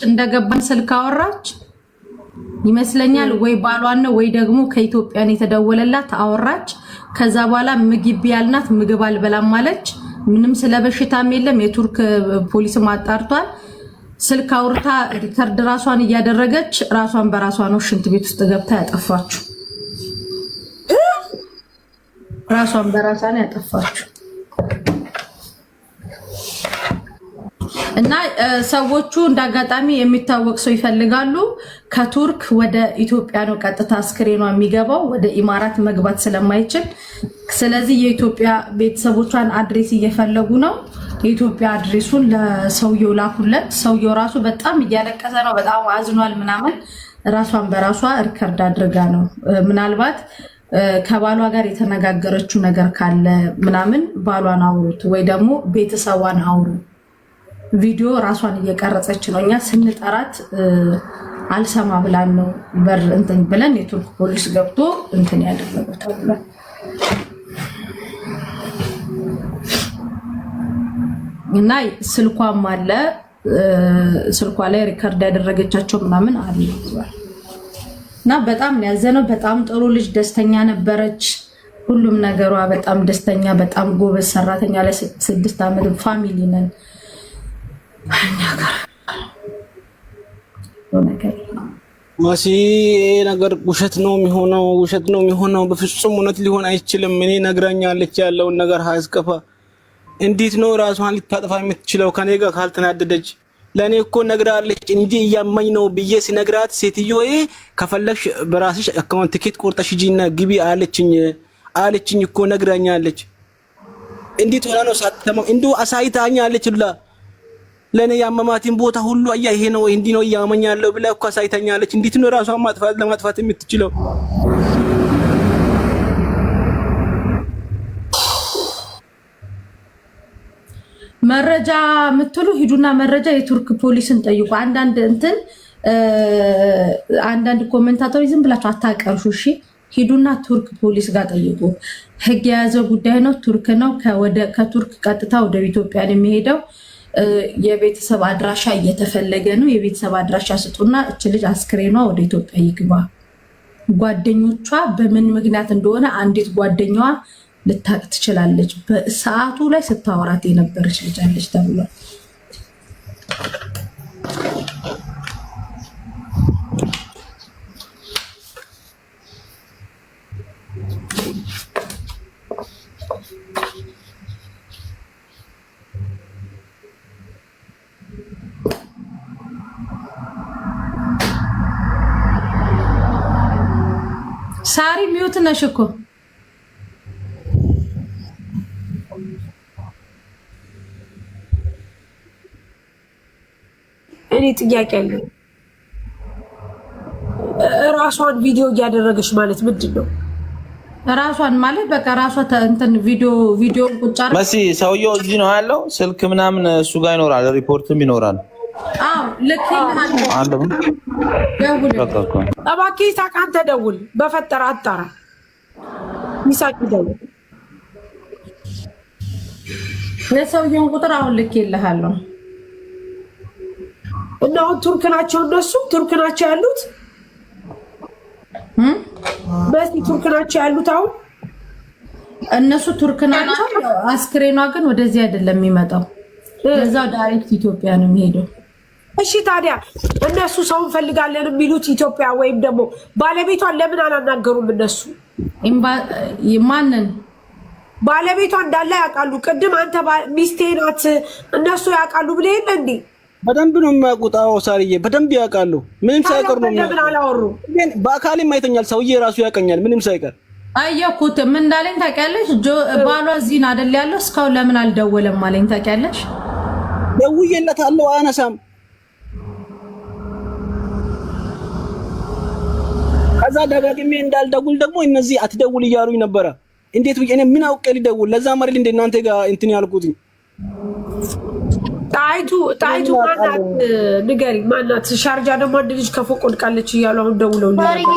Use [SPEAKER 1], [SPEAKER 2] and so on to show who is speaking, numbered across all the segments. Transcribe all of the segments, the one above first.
[SPEAKER 1] እንደገባን ስልክ አወራች ይመስለኛል ወይ ባሏን ነው ወይ ደግሞ ከኢትዮጵያን የተደወለላት አወራች ከዛ በኋላ ምግብ ያልናት ምግብ አልበላም ማለች ምንም ስለበሽታም የለም የቱርክ ፖሊስ ማጣርቷል ስልክ አውርታ ሪከርድ ራሷን ያደረገች ራሷን በራሷ ነው ሽንት ቤት ውስጥ ገብታ ያጠፋችው ራሷን በራሷ ነው ያጠፋችው እና ሰዎቹ እንዳጋጣሚ የሚታወቅ ሰው ይፈልጋሉ ከቱርክ ወደ ኢትዮጵያ ነው ቀጥታ አስክሬኗ የሚገባው ወደ ኢማራት መግባት ስለማይችል ስለዚህ የኢትዮጵያ ቤተሰቦቿን አድሬስ እየፈለጉ ነው የኢትዮጵያ አድሬሱን ለሰውየው ላኩለት ሰውየው ራሱ በጣም እያለቀሰ ነው በጣም አዝኗል ምናምን ራሷን በራሷ ሪከርድ አድርጋ ነው ምናልባት ከባሏ ጋር የተነጋገረችው ነገር ካለ ምናምን ባሏን አውሩት ወይ ደግሞ ቤተሰቧን አውሩ ቪዲዮ ራሷን እየቀረጸች ነው እኛ ስንጠራት አልሰማ ብላን ነው በር እንትን ብለን የቱርክ ፖሊስ ገብቶ እንትን ያደረገው ተብሏል እና ስልኳም አለ ስልኳ ላይ ሪከርድ ያደረገቻቸው ምናምን አለ እና በጣም ያዘነው በጣም ጥሩ ልጅ ደስተኛ ነበረች ሁሉም ነገሯ በጣም ደስተኛ በጣም ጎበዝ ሰራተኛ ለ6 አመት ፋሚሊ ነን
[SPEAKER 2] ማሲ ነገር ውሸት ነው የሚሆነው በፍጹም እውነት ሊሆን አይችልም እኔ ነግራኛለች ያለውን ነገር ሃስከፋ እንዴት ነው ራሷን ልታጠፋ የምትችለው ከኔ ጋር ካልተናደደች ለኔ እኮ ነግራለች እንጂ ያመኝ ነው ብዬ ሲነግራት ሴትዮዬ ከፈለሽ በራስሽ አካውንት ቲኬት ቆርጠሽ ሂጂና ግቢ አለችኝ እኮ ነግራኛለች እንዴት ሆነ ነው ሳትተማ እንዱ አሳይታኛለች ለኔ ያመማቲን ቦታ ሁሉ አያ ይሄ ነው እንዲ ነው ያመኛለው ብላ እኮ አሳይታኛለች እንዴት ነው ራሷን ለማጥፋት የምትችለው
[SPEAKER 1] መረጃ ምትሉ ሂዱና መረጃ የቱርክ ፖሊስን ጠይቁ አንዳንድ ኮሜንታተሮች ዝም ብላችሁ አታቀርሹ እሺ ሂዱና ቱርክ ፖሊስ ጋር ጠይቁ ህግ የያዘው ጉዳይ ነው ቱርክ ነው ከቱርክ ቀጥታ ወደ ኢትዮጵያ የሚሄደው የቤተሰብ አድራሻ እየተፈለገ ነው የቤተሰብ አድራሻ ስጡና እቺ ልጅ አስክሬኗ ወደ ኢትዮጵያ ይግባ ጓደኞቿ በምን ምክንያት እንደሆነ አንዲት ጓደኛዋ ልታቅ ትችላለች በሰዓቱ ላይ ስታወራት የነበረች ልጅ አለች ተብሏል ሳሪ ሚውት ነሽ እኮ
[SPEAKER 3] እኔ ጥያቄ አለኝ ራሷን ቪዲዮ እያደረገች ማለት ምንድነው
[SPEAKER 1] ራሷን ማለት በቃ ራሷ እንትን ቪዲዮ ቁጭ አድርጋ
[SPEAKER 4] መሲ ሰውየው እዚህ ነው ያለው ስልክ ምናምን እሱ ጋር ይኖራል ሪፖርትም ይኖራል
[SPEAKER 1] አዎ ልክልሃል
[SPEAKER 4] አለው
[SPEAKER 1] ደውል
[SPEAKER 3] እባክህ ታቃንተ ደውል በፈጠራ አጣራ ሚሳቅ ደውል
[SPEAKER 1] የሰውየውን ቁጥር አሁን ልክልሃለሁ
[SPEAKER 3] እና ቱርክ ናቸው እነሱ ቱርክ ናቸው ያሉት በዚህ ቱርክ ናቸው ያሉት አሁን
[SPEAKER 1] እነሱ ቱርክ ናቸው አስክሬኗ ግን ወደዚህ አይደለም የሚመጣው ለዛው ዳይሬክት ኢትዮጵያ ነው የሚሄደው
[SPEAKER 3] እሺ ታዲያ እነሱ ሰው ፈልጋለን የሚሉት ኢትዮጵያ ወይም ደግሞ ባለቤቷን ለምን አላናገሩም እነሱ
[SPEAKER 1] ማንን
[SPEAKER 3] ባለቤቷ እንዳለ ያውቃሉ ቅድም አንተ ሚስቴ ናት እነሱ ያውቃሉ ብለህ እንዴ
[SPEAKER 2] በደንብ ነው የሚያውቁታው ሳሪዬ በደንብ ያውቃሉ ምንም ሳይቀር ነው
[SPEAKER 3] ለምን አላወሩ
[SPEAKER 2] ግን በአካልም አይተኛል ሰውዬ ራሱ ያቀኛል ምንም ሳይቀር
[SPEAKER 1] አየኩት ምን እንዳለኝ ታውቂያለሽ ባሏ እዚህ አይደል ያለው እስካሁን ለምን አልደወለም አለኝ ታውቂያለሽ
[SPEAKER 2] ደውዬለታለሁ አያነሳም ከዛ ደጋግሜ እንዳልደውል ደግሞ እነዚህ አትደውል እያሉኝ ነበረ እንዴት እኔ ምን አውቄ ልደውል ለዛ ማርል እንደ እናንተ ጋር እንትን ያልኩት
[SPEAKER 3] ጣይቱ ማናት ንገሪ ማናት ሻርጃ ደግሞ አንድ ልጅ ከፎቅ ወድቃለች እያሉ አሁን ደውለውልኝ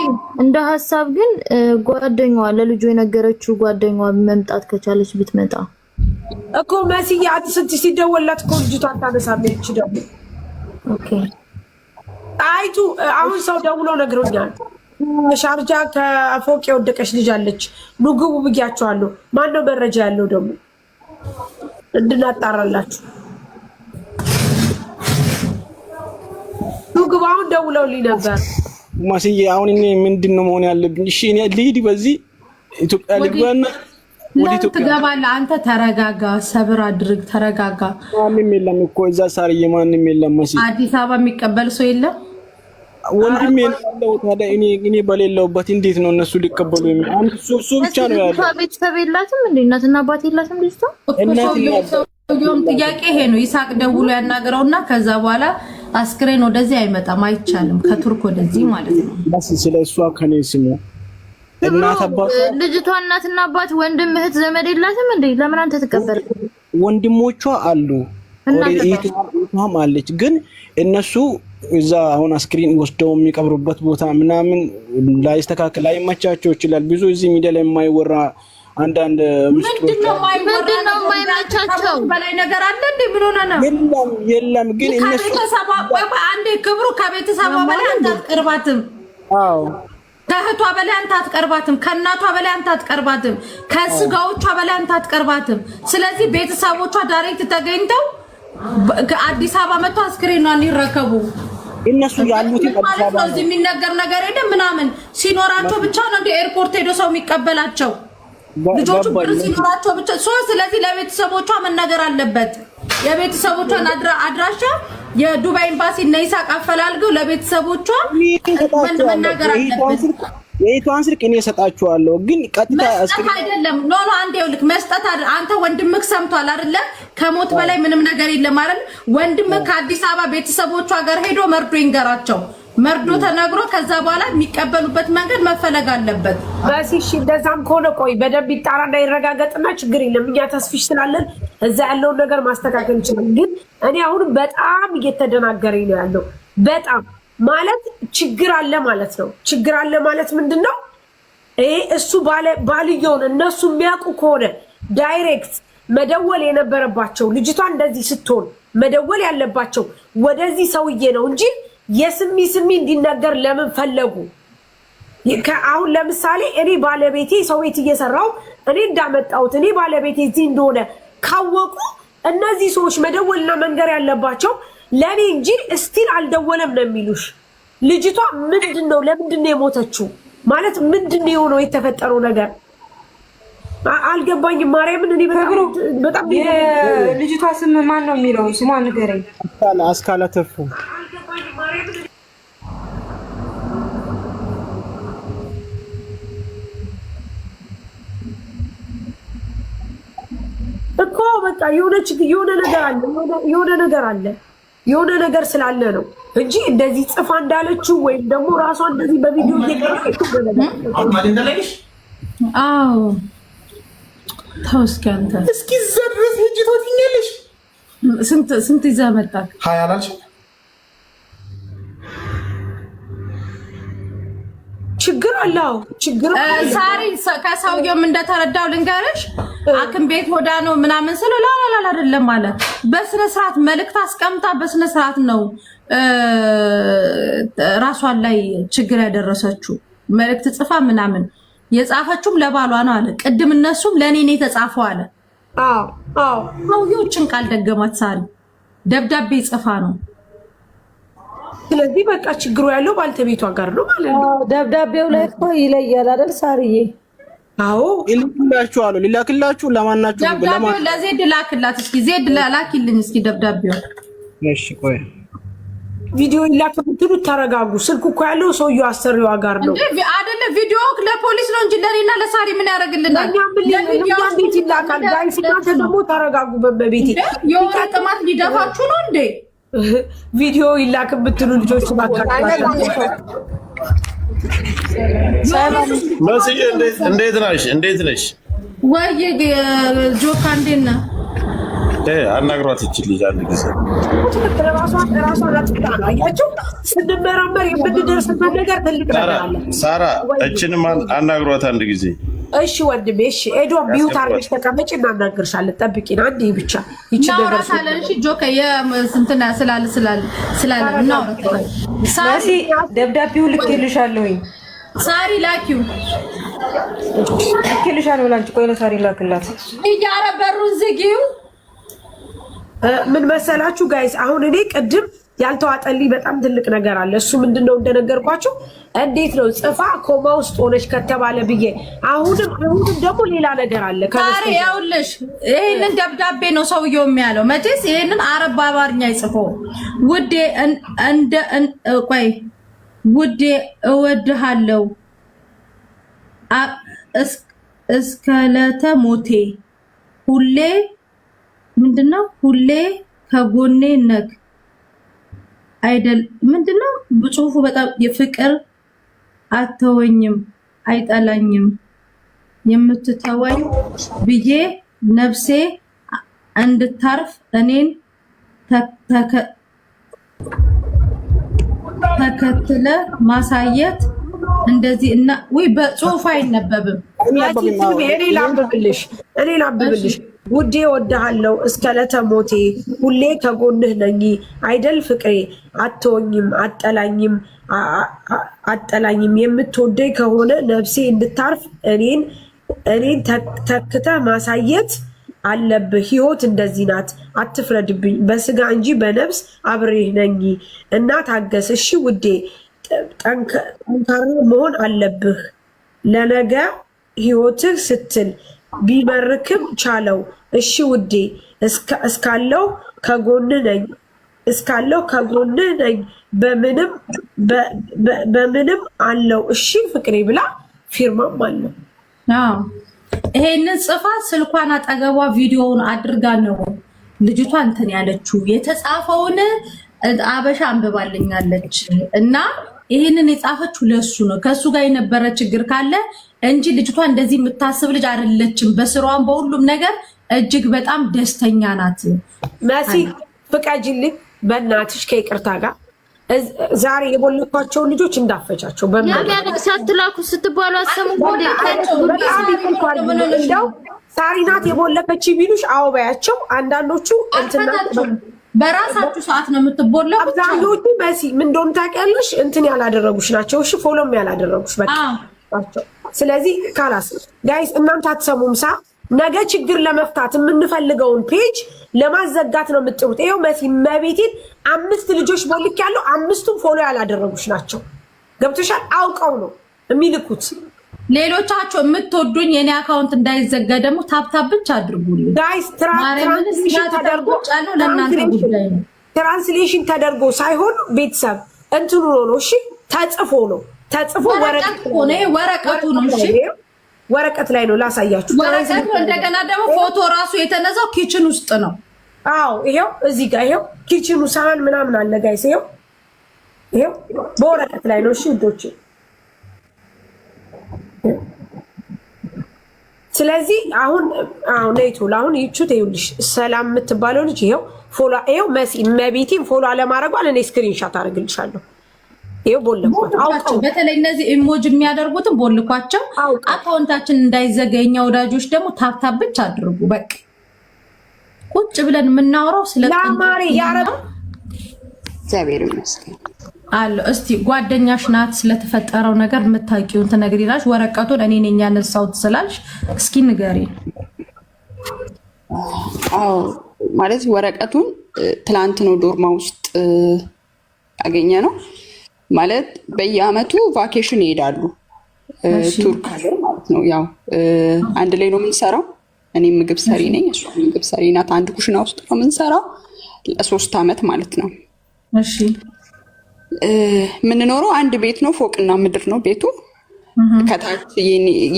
[SPEAKER 5] እንደ ሐሳብ ግን ጓደኛዋ ለልጁ የነገረችው ጓደኛዋ መምጣት ከቻለች ብትመጣ
[SPEAKER 3] እኮ መስዬ አትስቲ ሲደወላት እኮ ልጅቷ ታነሳለች ደግሞ
[SPEAKER 5] ኦኬ
[SPEAKER 3] አይቱ አሁን ሰው ደውሎ ነግሮኛል። ሻርጃ ከፎቅ የወደቀች ልጅ አለች ንግቡ ብያቸዋለሁ። ማነው መረጃ ያለው ደግሞ እንድናጣራላችሁ? ንግቡ አሁን ደውለውልኝ ነበር።
[SPEAKER 2] ማስዬ አሁን እኔ ምንድነው መሆን ያለብኝ? እሺ እኔ ልሂድ በዚህ ኢትዮጵያ ልግባና ወደ ኢትዮጵያ
[SPEAKER 1] ትገባለህ። አንተ ተረጋጋ፣ ሰብር አድርግ፣ ተረጋጋ።
[SPEAKER 2] ማንም የለም እኮ እዛ ሳርዬ ማንም የለም። ማሲ
[SPEAKER 1] አዲስ አበባ የሚቀበል ሰው የለም።
[SPEAKER 2] ወንድሜ ያለው ታዲያ እኔ በሌለውበት እንዴት ነው እነሱ ሊቀበሉ? አንተ እሱ ብቻ ነው ያለው።
[SPEAKER 5] ቤተሰብ የላትም እንዴ? እናትና አባት የላትም ልጅቷ?
[SPEAKER 1] ሰውየውም ጥያቄ ይሄ ነው። ይሳቅ ደውሎ ያናገረውና ከዛ በኋላ አስክሬን ወደዚህ አይመጣም፣ አይቻልም። ከቱርክ ወደዚህ ማለት ነው።
[SPEAKER 2] ባስ ስለሷ ከኔ ስሙ እናት አባት
[SPEAKER 5] ልጅቷ እናትና አባት ወንድም እህት ዘመድ የላትም እንዴ? ለምን አንተ ተቀበል?
[SPEAKER 2] ወንድሞቿ አሉ እህቷም አለች። ግን እነሱ እዛ አሁን አስክሬን ወስደው የሚቀብሩበት ቦታ ምናምን ላይስተካከል አይመቻቸው ይችላል። ብዙ እዚህ ሚዲያ ላይ የማይወራ አንዳንድ
[SPEAKER 1] ምንድነው የማይመቻቸው በላይ ነገር አለ እንዴ? ምን ሆነ ነው?
[SPEAKER 2] የለም ግን እነሱ
[SPEAKER 1] አንዴ ክብሩ ከቤተሰቧ በላይ አንተ አትቀርባትም።
[SPEAKER 2] አዎ
[SPEAKER 1] ከእህቷ በላይ አንተ አትቀርባትም። ከእናቷ በላይ አንተ አትቀርባትም። ከስጋዎቿ በላይ አንተ አትቀርባትም። ስለዚህ ቤተሰቦቿ ዳይሬክት ተገኝተው አዲስ አበባ መጥተው አስክሬኗን ይረከቡ።
[SPEAKER 2] እነሱ ያሉት
[SPEAKER 1] ማለት ነው። እዚህ የሚነገር ነገር የለም ምናምን ሲኖራቸው ብቻ ነው እንደ ኤርፖርት ሄዶ ሰው የሚቀበላቸው ልጆቹ ብር ሲኖራቸው ብቻ። ስለዚህ ለቤተሰቦቿ መነገር አለበት። የቤተሰቦቿን አድራሻ የዱባይ ኤምባሲ እና ይሳቅ አፈላልገው ለቤተሰቦቿ መናገር አለበት።
[SPEAKER 2] የኢትዮጵያን ስልክ እኔ እሰጣችኋለሁ፣ ግን ቀጥታ
[SPEAKER 1] አይደለም። ኖ አንዴ ይልክ መስጠት አንተ ወንድምህ ሰምቷል አይደለ? ከሞት በላይ ምንም ነገር የለም አይደል? ወንድምህ ከአዲስ አበባ ቤተሰቦቿ ጋር ሄዶ መርዶ ይንገራቸው። መርዶ ተነግሮ ከዛ በኋላ የሚቀበሉበት መንገድ መፈለግ አለበት።
[SPEAKER 3] በሲሽ እንደዛም ከሆነ ቆይ በደንብ ይጣራና ይረጋገጥና ችግር የለም። እኛ ተስፊሽ ስላለን እዛ ያለውን ነገር ማስተካከል ይችላል። ግን እኔ አሁን በጣም እየተደናገረኝ ነው ያለው። በጣም ማለት ችግር አለ ማለት ነው። ችግር አለ ማለት ምንድነው? እሱ ባልየውን እነሱ የሚያውቁ ከሆነ ዳይሬክት መደወል የነበረባቸው ልጅቷ እንደዚህ ስትሆን መደወል ያለባቸው ወደዚህ ሰውዬ ነው እንጂ የስሚ እንዲነገር ለምን ፈለጉ? አሁን ለምሳሌ እኔ ባለቤቴ ሰው ቤት እየሰራው እኔ እንዳመጣሁት እኔ ባለቤቴ እዚህ እንደሆነ ካወቁ እነዚህ ሰዎች መደወልና መንገር ያለባቸው ለኔ እንጂ እስቲል አልደወለም ነው የሚሉሽ። ልጅቷ ምንድነው ለምንድነው የሞተችው? ማለት ምንድነው የሆነው የተፈጠረው ነገር አልገባኝም። ማርያምን እኔ በጣም
[SPEAKER 6] ልጅቷ ስም ማን ነው የሚለው ስሟን ንገረኝ።
[SPEAKER 2] አስካለ ተፉ
[SPEAKER 3] እኮ በቃ የሆነ ነገር ስላለ ነው እንጂ እንደዚህ ጽፋ እንዳለችው ወይም ደግሞ ራሷ እንደዚህ በቪዲዮ እየቀረጸች
[SPEAKER 1] አዎ ተው እስኪ አንተ
[SPEAKER 7] እስኪ ዘርፍ ሂጂ ትወጪኛለሽ።
[SPEAKER 1] ስንት ይዘህ መጣህ?
[SPEAKER 7] 20 አላልሽም?
[SPEAKER 3] ችግር አለው ችግር
[SPEAKER 1] ሳሪ ከሰውየውም እንደተረዳው ልንገርሽ አክም ቤት ወዳ ነው ምናምን ስለ ላላላ አይደለም ማለት በስነ ስርዓት መልእክት አስቀምጣ በስነ ስርዓት ነው ራሷን ላይ ችግር ያደረሰችው መልእክት ጽፋ ምናምን የጻፈችውም ለባሏ ነው አለ። ቅድም እነሱም ለኔ ነው የተጻፈው አለ።
[SPEAKER 3] አዎ
[SPEAKER 1] ሰውየው ጭንቃል ደገማት ሳሪ ደብዳቤ ጽፋ ነው።
[SPEAKER 3] ስለዚህ በቃ ችግሩ ያለው ባልተቤቷ ጋር ነው ማለት ነው።
[SPEAKER 6] ደብዳቤው ላይ እኮ ይለያል አይደል ሳርዬ?
[SPEAKER 3] አዎ
[SPEAKER 2] ይልክላችኋል። ሊላክላችሁ ለማናችሁ
[SPEAKER 1] ደብዳቤው ለዜድ ላክላት እስኪ ዜድ ላኪልኝ እስኪ ደብዳቤው።
[SPEAKER 2] እሺ ቆይ
[SPEAKER 3] ቪዲዮ ይላክ ብትሉ ተረጋጉ። ስልኩ እኮ ያለው ሰውየው አሰሪዋ ጋር ነው
[SPEAKER 1] አይደለ? ቪዲዮ ለፖሊስ ነው እንጂ ለኔና ለሳሪ ምን ያደርግልናል?
[SPEAKER 3] ለቪዲዮ እንዴት ይላካል? ጋይስ እናንተ ደግሞ ተረጋጉ። በቤቴ
[SPEAKER 1] የሆነ ጥማት ሊደፋችሁ ነው እንዴ?
[SPEAKER 3] ቪዲዮ ይላክ ብትሉ ልጆች ባካችሁ።
[SPEAKER 4] መስዬ እንዴት ነሽ?
[SPEAKER 1] ወይ ጆካ እንዴት ነህ?
[SPEAKER 4] አናግሯት ይችል ልጅ አንድ ጊዜ
[SPEAKER 3] ራሷን አያችሁ። ስንመራመር የምንደርስበት ነገር ትልቅ ነገር አለ።
[SPEAKER 4] ሳራ እችንም አናግሯት አንድ ጊዜ
[SPEAKER 3] እሺ ወንድሜ እሺ ኤዶ ቢዩት አርግሽ ተቀመጭ እናናግርሻለን ጠብቂና አንዴ ብቻ ይቺ ነገር
[SPEAKER 1] ሳለሽ ጆከ የስንትና ስላለ ነው
[SPEAKER 6] ሳሪ ደብዳቤው ልክልሻለሁኝ
[SPEAKER 1] ሳሪ ላኪው
[SPEAKER 6] ልክልሻለሁ ላንቺ ቆይ ለሳሪ ላክላት
[SPEAKER 1] እያረ በሩን ዝጊው
[SPEAKER 3] ምን መሰላችሁ ጋይስ አሁን እኔ ቅድም ያልተዋጠልኝ በጣም ትልቅ ነገር አለ እሱ ምንድነው እንደነገርኳችሁ እንዴት ነው ጽፋ ኮማ ውስጥ ሆነሽ ከተባለ ብዬ አሁንም ደግሞ ሌላ ነገር አለ
[SPEAKER 1] ካሪ ያውልሽ ይሄንን ደብዳቤ ነው ሰውየው የሚያለው መቼስ ይሄንን አረብ አማርኛ ይጽፎ ውዴ እንደ ቆይ ውዴ እወድሃለሁ እስከለተ ሞቴ ሁሌ ምንድነው ሁሌ ከጎኔ ነክ አይደል ምንድነው በጽሁፉ በጣም የፍቅር አተወኝም አይጣላኝም የምትተወኝ ብዬ ነፍሴ እንድታርፍ እኔን ተከትለ ማሳየት እንደዚህ እና ወይ በጽሁፍ አይነበብም
[SPEAKER 3] እኔ ላንብብልሽ ውዴ ወድሃለሁ እስከለተ ሞቴ ሁሌ ከጎንህ ነኝ አይደል ፍቅሬ አትወኝም አጠላኝም የምትወደኝ ከሆነ ነፍሴ እንድታርፍ እኔን ተክተ ማሳየት አለብህ ህይወት እንደዚህ ናት አትፍረድብኝ በስጋ እንጂ በነፍስ አብሬህ ነኝ እና ታገስ እሺ ውዴ ጠንካራ መሆን አለብህ ለነገ ህይወትህ ስትል ቢመርክም ቻለው እሺ ውዴ እስካለው ከጎንህ ነኝ በምንም አለው እሺ ፍቅሬ ብላ ፊርማም አለው
[SPEAKER 1] ይሄንን ጽፋ ስልኳን አጠገቧ ቪዲዮውን አድርጋ ነው ልጅቷ እንትን ያለችው የተጻፈውን አበሻ አንብባልኛለች እና ይሄንን የጻፈችው ለሱ ነው ከሱ ጋር የነበረ ችግር ካለ እንጂ ልጅቷ እንደዚህ የምታስብ ልጅ አይደለችም በስራዋም በሁሉም ነገር እጅግ በጣም ደስተኛ ናት
[SPEAKER 3] መሲ ፍቃጅልኝ በእናትሽ ከይቅርታ ጋር ዛሬ የቦለኳቸው ልጆች እንዳፈቻቸው
[SPEAKER 5] በሚያደርግ ሳትላኩ ስትባሉ አሰሙ
[SPEAKER 3] ሳሪ ናት የቦለከች ቢሉሽ አዎ በያቸው አንዳንዶቹ እንትና
[SPEAKER 1] በራሳችሁ ሰዓት ነው የምትቦለው
[SPEAKER 3] አብዛኞቹ መሲ ምን እንደሆነ ታውቂያለሽ እንትን ያላደረጉሽ ናቸው እሺ ፎሎም ያላደረጉሽ በቃ ስለዚህ ካላስ ጋይስ እናንተ አትሰሙም ነገ ችግር ለመፍታት የምንፈልገውን ፔጅ ለማዘጋት ነው የምትጥሩት ይሄው መሲ መቤቴን 5 ልጆች ቦልክ ያለው 5ቱም ፎሎ ያላደረጉሽ ናቸው ገብቶሻል አውቀው ነው የሚልኩት
[SPEAKER 1] ሌሎቻችሁ የምትወዱኝ የኔ አካውንት እንዳይዘጋ ደግሞ ታፕታፕ ብቻ አድርጉልኝ
[SPEAKER 3] ጋይስ ትራንስሌሽን ተደርጎ ሳይሆን ቤተሰብ እንትኑ ነው እሺ ተጽፎ
[SPEAKER 1] ወረቀቱ ነው እሺ
[SPEAKER 3] ወረቀት ላይ ነው ላሳያችሁ
[SPEAKER 1] ወረቀቱ እንደገና ደግሞ ፎቶ ራሱ የተነሳው ኪችን ውስጥ ነው
[SPEAKER 3] አዎ ይሄው እዚህ ጋር ይሄው ኪችኑ ሳህን ምናምን አለ ጋይስ ይሄው በወረቀት ላይ ነው እሺ ውዶች ስለዚህ አሁን ነይቶል አሁን ይቹት ይውልሽ ሰላም የምትባለው ልጅ ይሄው መሲ መቤቴን ፎሎ አለማድረጓን እኔ ስክሪንሻት አድርግልሻለሁ ይሄው ቦልኳቸው
[SPEAKER 1] አውቃቸው በተለይ እነዚህ ኢሞጂ የሚያደርጉትን ቦልኳቸው አካውንታችን እንዳይዘገኛ ወዳጆች ደግሞ ታፕታፕ ብቻ አድርጉ በቃ ቁጭ ብለን የምናወራው ስለ
[SPEAKER 3] ለማሪ ያረብ
[SPEAKER 8] እግዚአብሔር ይመስገን
[SPEAKER 1] አለ እስቲ ጓደኛሽ ናት ስለተፈጠረው ነገር የምታውቂውን ትነግሪናለሽ ወረቀቱን እኔ ነኝ ያነሳሁት ስላልሽ እስኪ ንገሪ
[SPEAKER 8] አዎ ማለት ወረቀቱን ትላንት ነው ዶርማ ውስጥ ያገኘ ነው ማለት በየአመቱ ቫኬሽን ይሄዳሉ ቱርክ ሀገር ማለት ነው ያው አንድ ላይ ነው የምንሰራው እኔ ምግብ ሰሪ ነኝ እሷ ምግብ ሰሪ ናት አንድ ኩሽና ውስጥ ነው የምንሰራው ለ3 አመት ማለት ነው
[SPEAKER 1] እሺ
[SPEAKER 8] ምንኖረው አንድ ቤት ነው ፎቅና ምድር ነው ቤቱ ከታች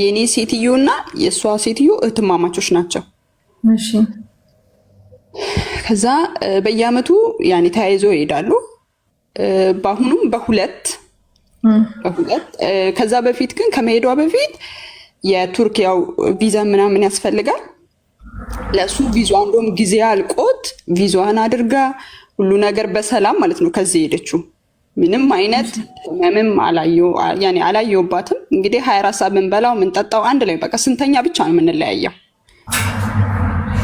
[SPEAKER 8] የኔ ሴትዮና የሷ ሴትዮ እህትማማቾች ናቸው
[SPEAKER 1] እሺ
[SPEAKER 8] ከዛ በየአመቱ ያኔ ተያይዞ ይሄዳሉ በአሁኑም በሁለት ከዛ በፊት ግን ከመሄዷ በፊት የቱርክ ያው ቪዛ ምናምን ያስፈልጋል ለሱ ቪዛው እንደውም ጊዜ አልቆት ቪዛዋን አድርጋ ሁሉ ነገር በሰላም ማለት ነው ከዚህ ሄደችው ምንም አይነት ህመምም አላየሁባትም። እንግዲህ 24 ሰዓት ምንበላው ምንጠጣው አንድ ላይ በቃ ስንተኛ ብቻ ነው የምንለያየው።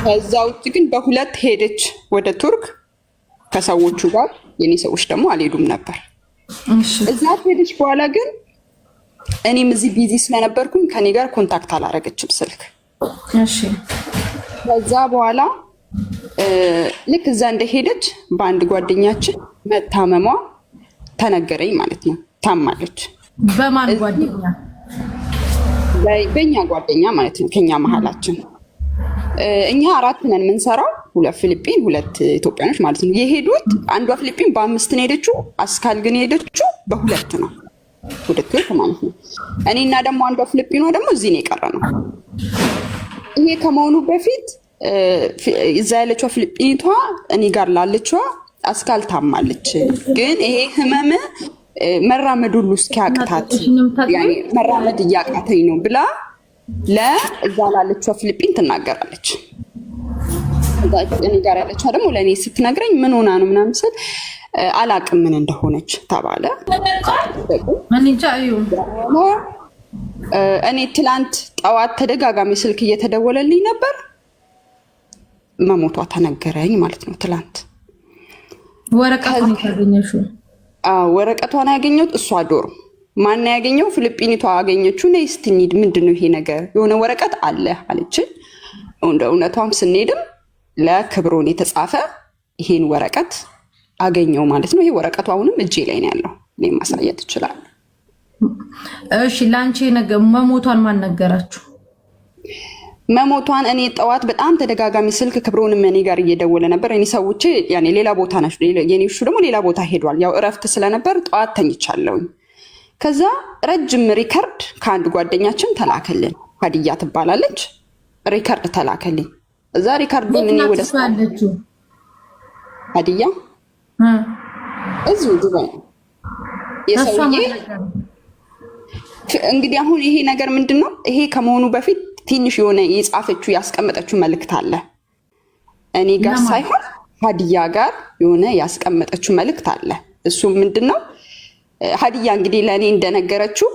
[SPEAKER 8] ከዛ ውጭ ግን በሁለት ሄደች ወደ ቱርክ ከሰዎቹ ጋር። የኔ ሰዎች ደግሞ አልሄዱም ነበር። እዛ ሄደች በኋላ ግን እኔም እዚህ ቢዚ ስለነበርኩኝ ከኔ ጋር ኮንታክት አላረገችም ስልክ። ከዛ በኋላ ልክ እዛ እንደሄደች በአንድ ጓደኛችን መታመሟ ተነገረኝ ማለት ነው። ታማለች።
[SPEAKER 1] በማን ጓደኛ?
[SPEAKER 8] በእኛ ጓደኛ ማለት ነው። ከኛ መሀላችን እኛ 4 ነን የምንሰራው፣ 2 ፊሊፒን 2 ኢትዮጵያኖች ማለት ነው። የሄዱት አንዷ ፊሊፒን በ5 ነው የሄደችው። አስካል ግን የሄደችው በ2 ነው፣ 2 ማለት ነው። እኔና ደግሞ አንዷ ፊሊፒኗ ደግሞ እዚህ ነው የቀረ ነው። ይሄ ከመሆኑ በፊት እዛ ያለችው ፊሊፒኒቷ እኔ ጋር ላለችዋ አስካል ታማለች፣ ግን ይሄ ህመም መራመድ ሁሉ እስኪያቅታት ያኔ መራመድ እያቃተኝ ነው ብላ ለእዛ ላለችው ፊሊፒን ትናገራለች። እዛ እኔ ጋር ያለችው ደግሞ ለእኔ ስትነግረኝ ምን ሆና ነው ምናምን ስል አላቅም ምን እንደሆነች ተባለ። እኔ ትላንት ጠዋት ተደጋጋሚ ስልክ እየተደወለልኝ ነበር። መሞቷ ተነገረኝ ማለት ነው። ትላንት
[SPEAKER 1] ወረቀቱን ያገኘሽው?
[SPEAKER 8] ወረቀቷን ያገኘሁት እሷ ዶር ማን ያገኘው? ፊሊፒኒቷ አገኘችው። ነይ እስቲ እንሂድ፣ ምንድነው ይሄ ነገር? የሆነ ወረቀት አለ አለች። እንደ እውነቷም ስንሄድም ለክብሮን የተጻፈ ይሄን ወረቀት አገኘው ማለት ነው። ይሄ ወረቀቱ አሁንም እጄ ላይ ነው ያለው። እኔ ማሳየት ይችላል።
[SPEAKER 1] እሺ፣ ላንቺ ነገር መሞቷን ማን ነገራችሁ?
[SPEAKER 8] መሞቷን እኔ ጠዋት በጣም ተደጋጋሚ ስልክ ክብሮንም እኔ ጋር እየደወለ ነበር። እኔ ሰዎች ያኔ ሌላ ቦታ ናቸው፣ የኔ እሱ ደግሞ ሌላ ቦታ ሄዷል። ያው እረፍት ስለነበር ጠዋት ተኝቻለሁኝ። ከዛ ረጅም ሪከርድ ከአንድ ጓደኛችን ተላከልን፣ ሀዲያ ትባላለች። ሪከርድ ተላከልኝ። እዛ ሪከርድ ምን ወደ ሀዲያ እዚሁ ዱባይ የሰውዬ እንግዲህ አሁን ይሄ ነገር ምንድነው? ይሄ ከመሆኑ በፊት ትንሽ የሆነ የጻፈችው ያስቀመጠችው መልእክት አለ። እኔ ጋር ሳይሆን ሀዲያ ጋር የሆነ ያስቀመጠችው መልእክት አለ። እሱ ምንድነው? ሀዲያ እንግዲህ ለእኔ እንደነገረችው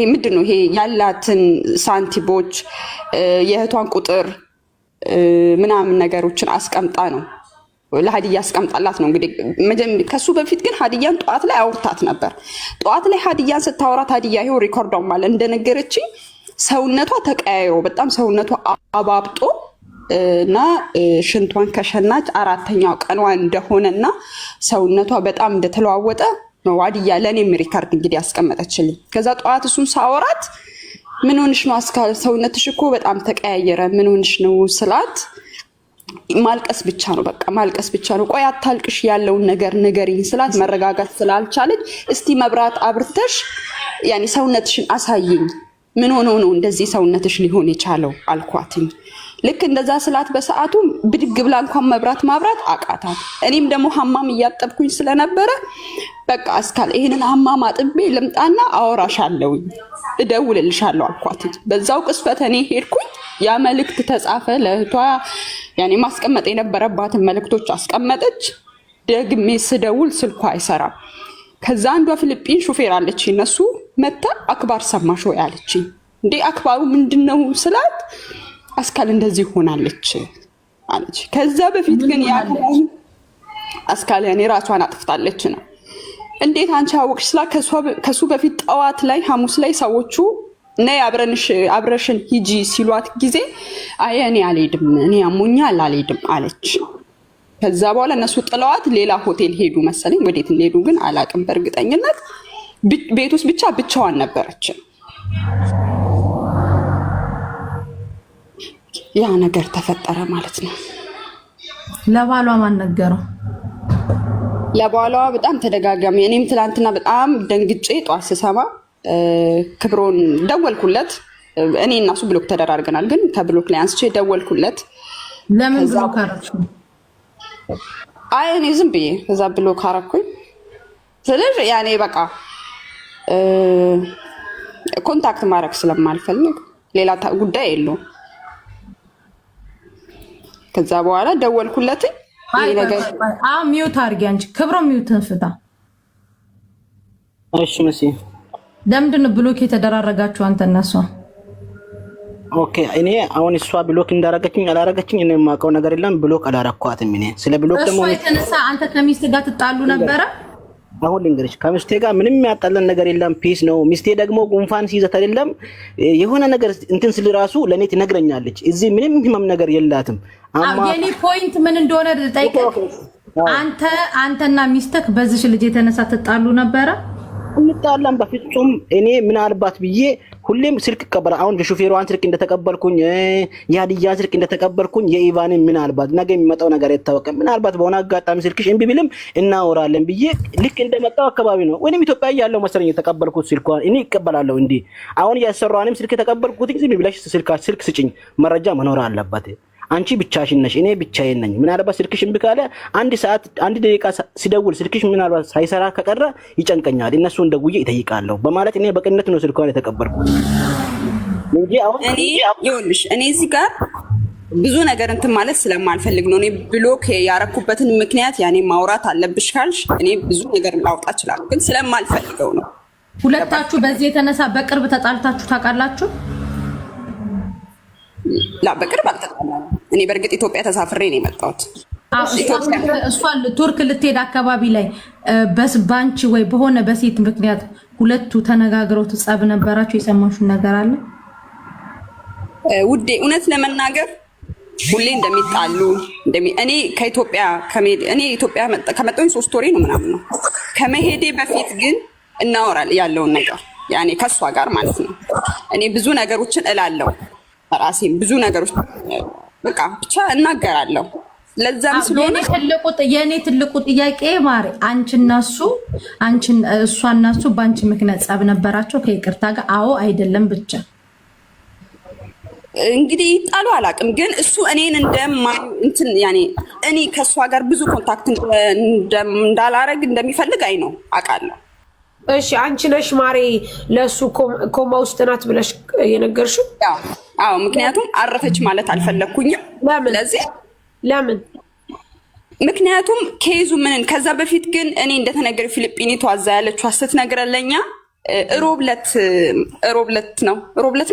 [SPEAKER 8] ምንድነው ይሄ ያላትን ሳንቲቦች የእህቷን ቁጥር ምናምን ነገሮችን አስቀምጣ ነው ለሀዲያ አስቀምጣላት ነው። እንግዲህ ከሱ በፊት ግን ሀዲያን ጠዋት ላይ አውርታት ነበር። ጠዋት ላይ ሀዲያን ስታወራት ሀዲያ ይሄው ሪኮርዳው ማለት እንደነገረችኝ ሰውነቷ ተቀያይሮ በጣም ሰውነቷ አባብጦ እና ሽንቷን ከሸናች 4ኛው ቀኗ እንደሆነና ሰውነቷ በጣም እንደተለዋወጠ ነው ሀዲያ ለኔም ሪካርድ እንግዲህ ያስቀመጠችልኝ። ከዛ ጠዋት እሱን ሳወራት ምን ሆንሽ ነው አስካል ሰውነትሽ እኮ በጣም ተቀያየረ፣ ምን ሆንሽ ነው ስላት ማልቀስ ብቻ ነው፣ በቃ ማልቀስ ብቻ ነው። ቆይ አታልቅሽ፣ ያለውን ነገር ንገሪኝ ስላት መረጋጋት ስላልቻለች እስቲ መብራት አብርተሽ ያኔ ሰውነትሽን አሳይኝ፣ ምን ሆኖ ነው እንደዚህ ሰውነትሽ ሊሆን የቻለው አልኳትኝ። ልክ እንደዛ ስላት በሰዓቱ ብድግ ብላ እንኳን መብራት ማብራት አቃታት። እኔም ደግሞ ሀማም እያጠብኩኝ ስለነበረ በቃ አስካል ይሄንን ሀማም አጥቤ ልምጣና አወራሻለሁ፣ እደውልልሻለሁ አልኳትኝ። በዛው ቅስፈት እኔ ሄድኩኝ። ያ መልእክት ተጻፈ ለእህቷ ያኔ ማስቀመጥ የነበረባትን መልእክቶች አስቀመጠች። ደግሜ ስደውል ስልኳ አይሰራም። ከዛ አንዷ ፊሊፒን ሹፌር አለች፣ እነሱ መታ አክባር ሰማሽ ወይ አለችኝ። እንዴ አክባሩ ምንድነው ስላት አስካል እንደዚህ ሆናለች አለች። ከዛ በፊት ግን ያ አስካል ያኔ ራሷን አጥፍታለች ነው። እንዴት አንቺ አወቅሽ ስላት ከሱ በፊት ጠዋት ላይ ሐሙስ ላይ ሰዎቹ ነይ አብረሽን ሂጂ ሲሏት ጊዜ አይ እኔ አልሄድም፣ እኔ አሞኛል አልሄድም አለች። ከዛ በኋላ እነሱ ጥለዋት ሌላ ሆቴል ሄዱ መሰለኝ። ወዴት እንደሄዱ ግን አላቅም በእርግጠኝነት። ቤት ውስጥ ብቻ ብቻዋን ነበረች። ያ ነገር ተፈጠረ ማለት ነው።
[SPEAKER 1] ለባሏ ማን ነገረው?
[SPEAKER 8] ለባሏ በጣም ተደጋጋሚ። እኔም ትላንትና በጣም ደንግጬ ጧት ስሰማ ክብሮን ደወልኩለት። እኔ እና እሱ ብሎክ ተደራርገናል፣ ግን ከብሎክ ላይ አንስቼ ደወልኩለት።
[SPEAKER 1] ለምን ብሎክ አረግሽው?
[SPEAKER 8] አይ እኔ ዝም ብዬ ከዛ ብሎክ አረኩኝ። ስለዚህ ያኔ በቃ ኮንታክት ማድረግ ስለማልፈልግ ሌላ ጉዳይ የለውም። ከዛ በኋላ ደወልኩለት።
[SPEAKER 1] ሚውት አድርጊ አንቺ ክብሮ ሚውት ፍታ።
[SPEAKER 2] እሺ መሲ
[SPEAKER 1] ለምንድን ነው ብሎክ የተደራረጋችሁ አንተ እና እሷ?
[SPEAKER 2] ኦኬ እኔ አሁን እሷ ብሎክ እንዳረገችኝ አላረገችኝ እኔ የማውቀው ነገር የለም። ብሎክ አላረኳትም። እኔ ስለ ብሎክ ደግሞ
[SPEAKER 1] እሷ የተነሳ አንተ ከሚስት ጋር ትጣሉ ነበረ?
[SPEAKER 2] አሁን ልንገርሽ ከሚስቴ ጋር ምንም ያጣለን ነገር የለም። ፒስ ነው። ሚስቴ ደግሞ ጉንፋን ሲይዘት አይደለም የሆነ ነገር እንትን ስል ራሱ ለኔ ትነግረኛለች። እዚህ ምንም ህመም ነገር የላትም።
[SPEAKER 1] የኔ ፖይንት ምን እንደሆነ ልጠይቅህ። አንተና ሚስትህ በዚህ ልጅ የተነሳ ትጣሉ ነበረ?
[SPEAKER 2] እንጣላም በፍጹም። እኔ ምናልባት ብዬ ሁሌም ስልክ ቀበራ አሁን በሹፌሯን ስልክ እንደተቀበልኩኝ ያዲያ ስልክ እንደተቀበልኩኝ የኢቫንን ምናልባት ነገ የሚመጣው ነገር አይታወቅም። ምናልባት በሆነ አጋጣሚ ስልክሽ እምቢ ቢልም እናወራለን ብዬ ልክ እንደመጣው አካባቢ ነው ወይንም ኢትዮጵያ ያለው መሰለኝ የተቀበልኩት ስልኳን እኔ ይቀበላለሁ እንዴ አሁን ያሰራውንም ስልክ ተቀበልኩት። ዝም ብለሽ ስልክ ስጭኝ መረጃ መኖር አለበት። አንቺ ብቻሽን ነሽ እኔ ብቻዬን ነኝ። ምናልባት ስልክሽ እምቢ ካለ አንድ ሰዓት አንድ ደቂቃ ሲደውል ስልክሽ ምናልባት ሳይሰራ ከቀረ ይጨንቀኛል። እነሱ እንደጉዬ ይጠይቃለሁ በማለት እኔ በቅንነት ነው ስልኳን የተቀበልኩት እንጂ አሁን
[SPEAKER 8] ይኸውልሽ እኔ እዚህ ጋር ብዙ ነገር እንትን ማለት ስለማልፈልግ ነው። እኔ ብሎክ ያረኩበትን ምክንያት ያኔ ማውራት አለብሽ ካልሽ እኔ ብዙ ነገር ላውጣ እችላለሁ፣ ግን ስለማልፈልገው ነው።
[SPEAKER 1] ሁለታችሁ በዚህ የተነሳ በቅርብ ተጣልታችሁ ታውቃላችሁ?
[SPEAKER 8] በቅርብ አልተጣላንም። እኔ በእርግጥ ኢትዮጵያ ተሳፍሬ ነው የመጣሁት።
[SPEAKER 1] እሷ ቱርክ ልትሄድ አካባቢ ላይ ባንቺ ወይ በሆነ በሴት ምክንያት ሁለቱ ተነጋግረው ጸብ ነበራችሁ? የሰማሽው ነገር አለ
[SPEAKER 8] ውዴ? እውነት ለመናገር ሁሌ እንደሚጣሉ እኔ ከኢትዮጵያ ከመጣሁኝ 3 ወሬ ነው ምናምን ነው። ከመሄዴ በፊት ግን እናወራለን ያለውን ነገር ያኔ ከሷ ጋር ማለት ነው። እኔ ብዙ ነገሮችን እላለሁ ራሴን ብዙ ነገሮች በቃ ብቻ እናገራለሁ። ለዛም ስለሆነ
[SPEAKER 1] የኔ ትልቁ ጥያቄ ማሪ እሷና እሱ ባንቺ ምክንያት ጸብ ነበራቸው ከይቅርታ ጋር? አዎ አይደለም ብቻ
[SPEAKER 8] እንግዲህ ጣሉ አላውቅም፣ ግን እሱ እኔን እንትን ያኔ እኔ ከሷ ጋር ብዙ ኮንታክት እንዳላረግ እንደሚፈልግ አይ ነው አውቃለሁ።
[SPEAKER 3] እሺ አንቺ ነሽ ማሬ ለሱ ኮማ ውስጥ ናት ብለሽ የነገርሽው?
[SPEAKER 8] አዎ ምክንያቱም አረፈች ማለት አልፈለኩኝም።
[SPEAKER 3] ለምን?
[SPEAKER 8] ምክንያቱም ኬዙ ከዛ በፊት ግን እኔ እንደተነገረ ፊሊጲኒቷ እዛ ያለችው ስትነግረለኛ ሮብለት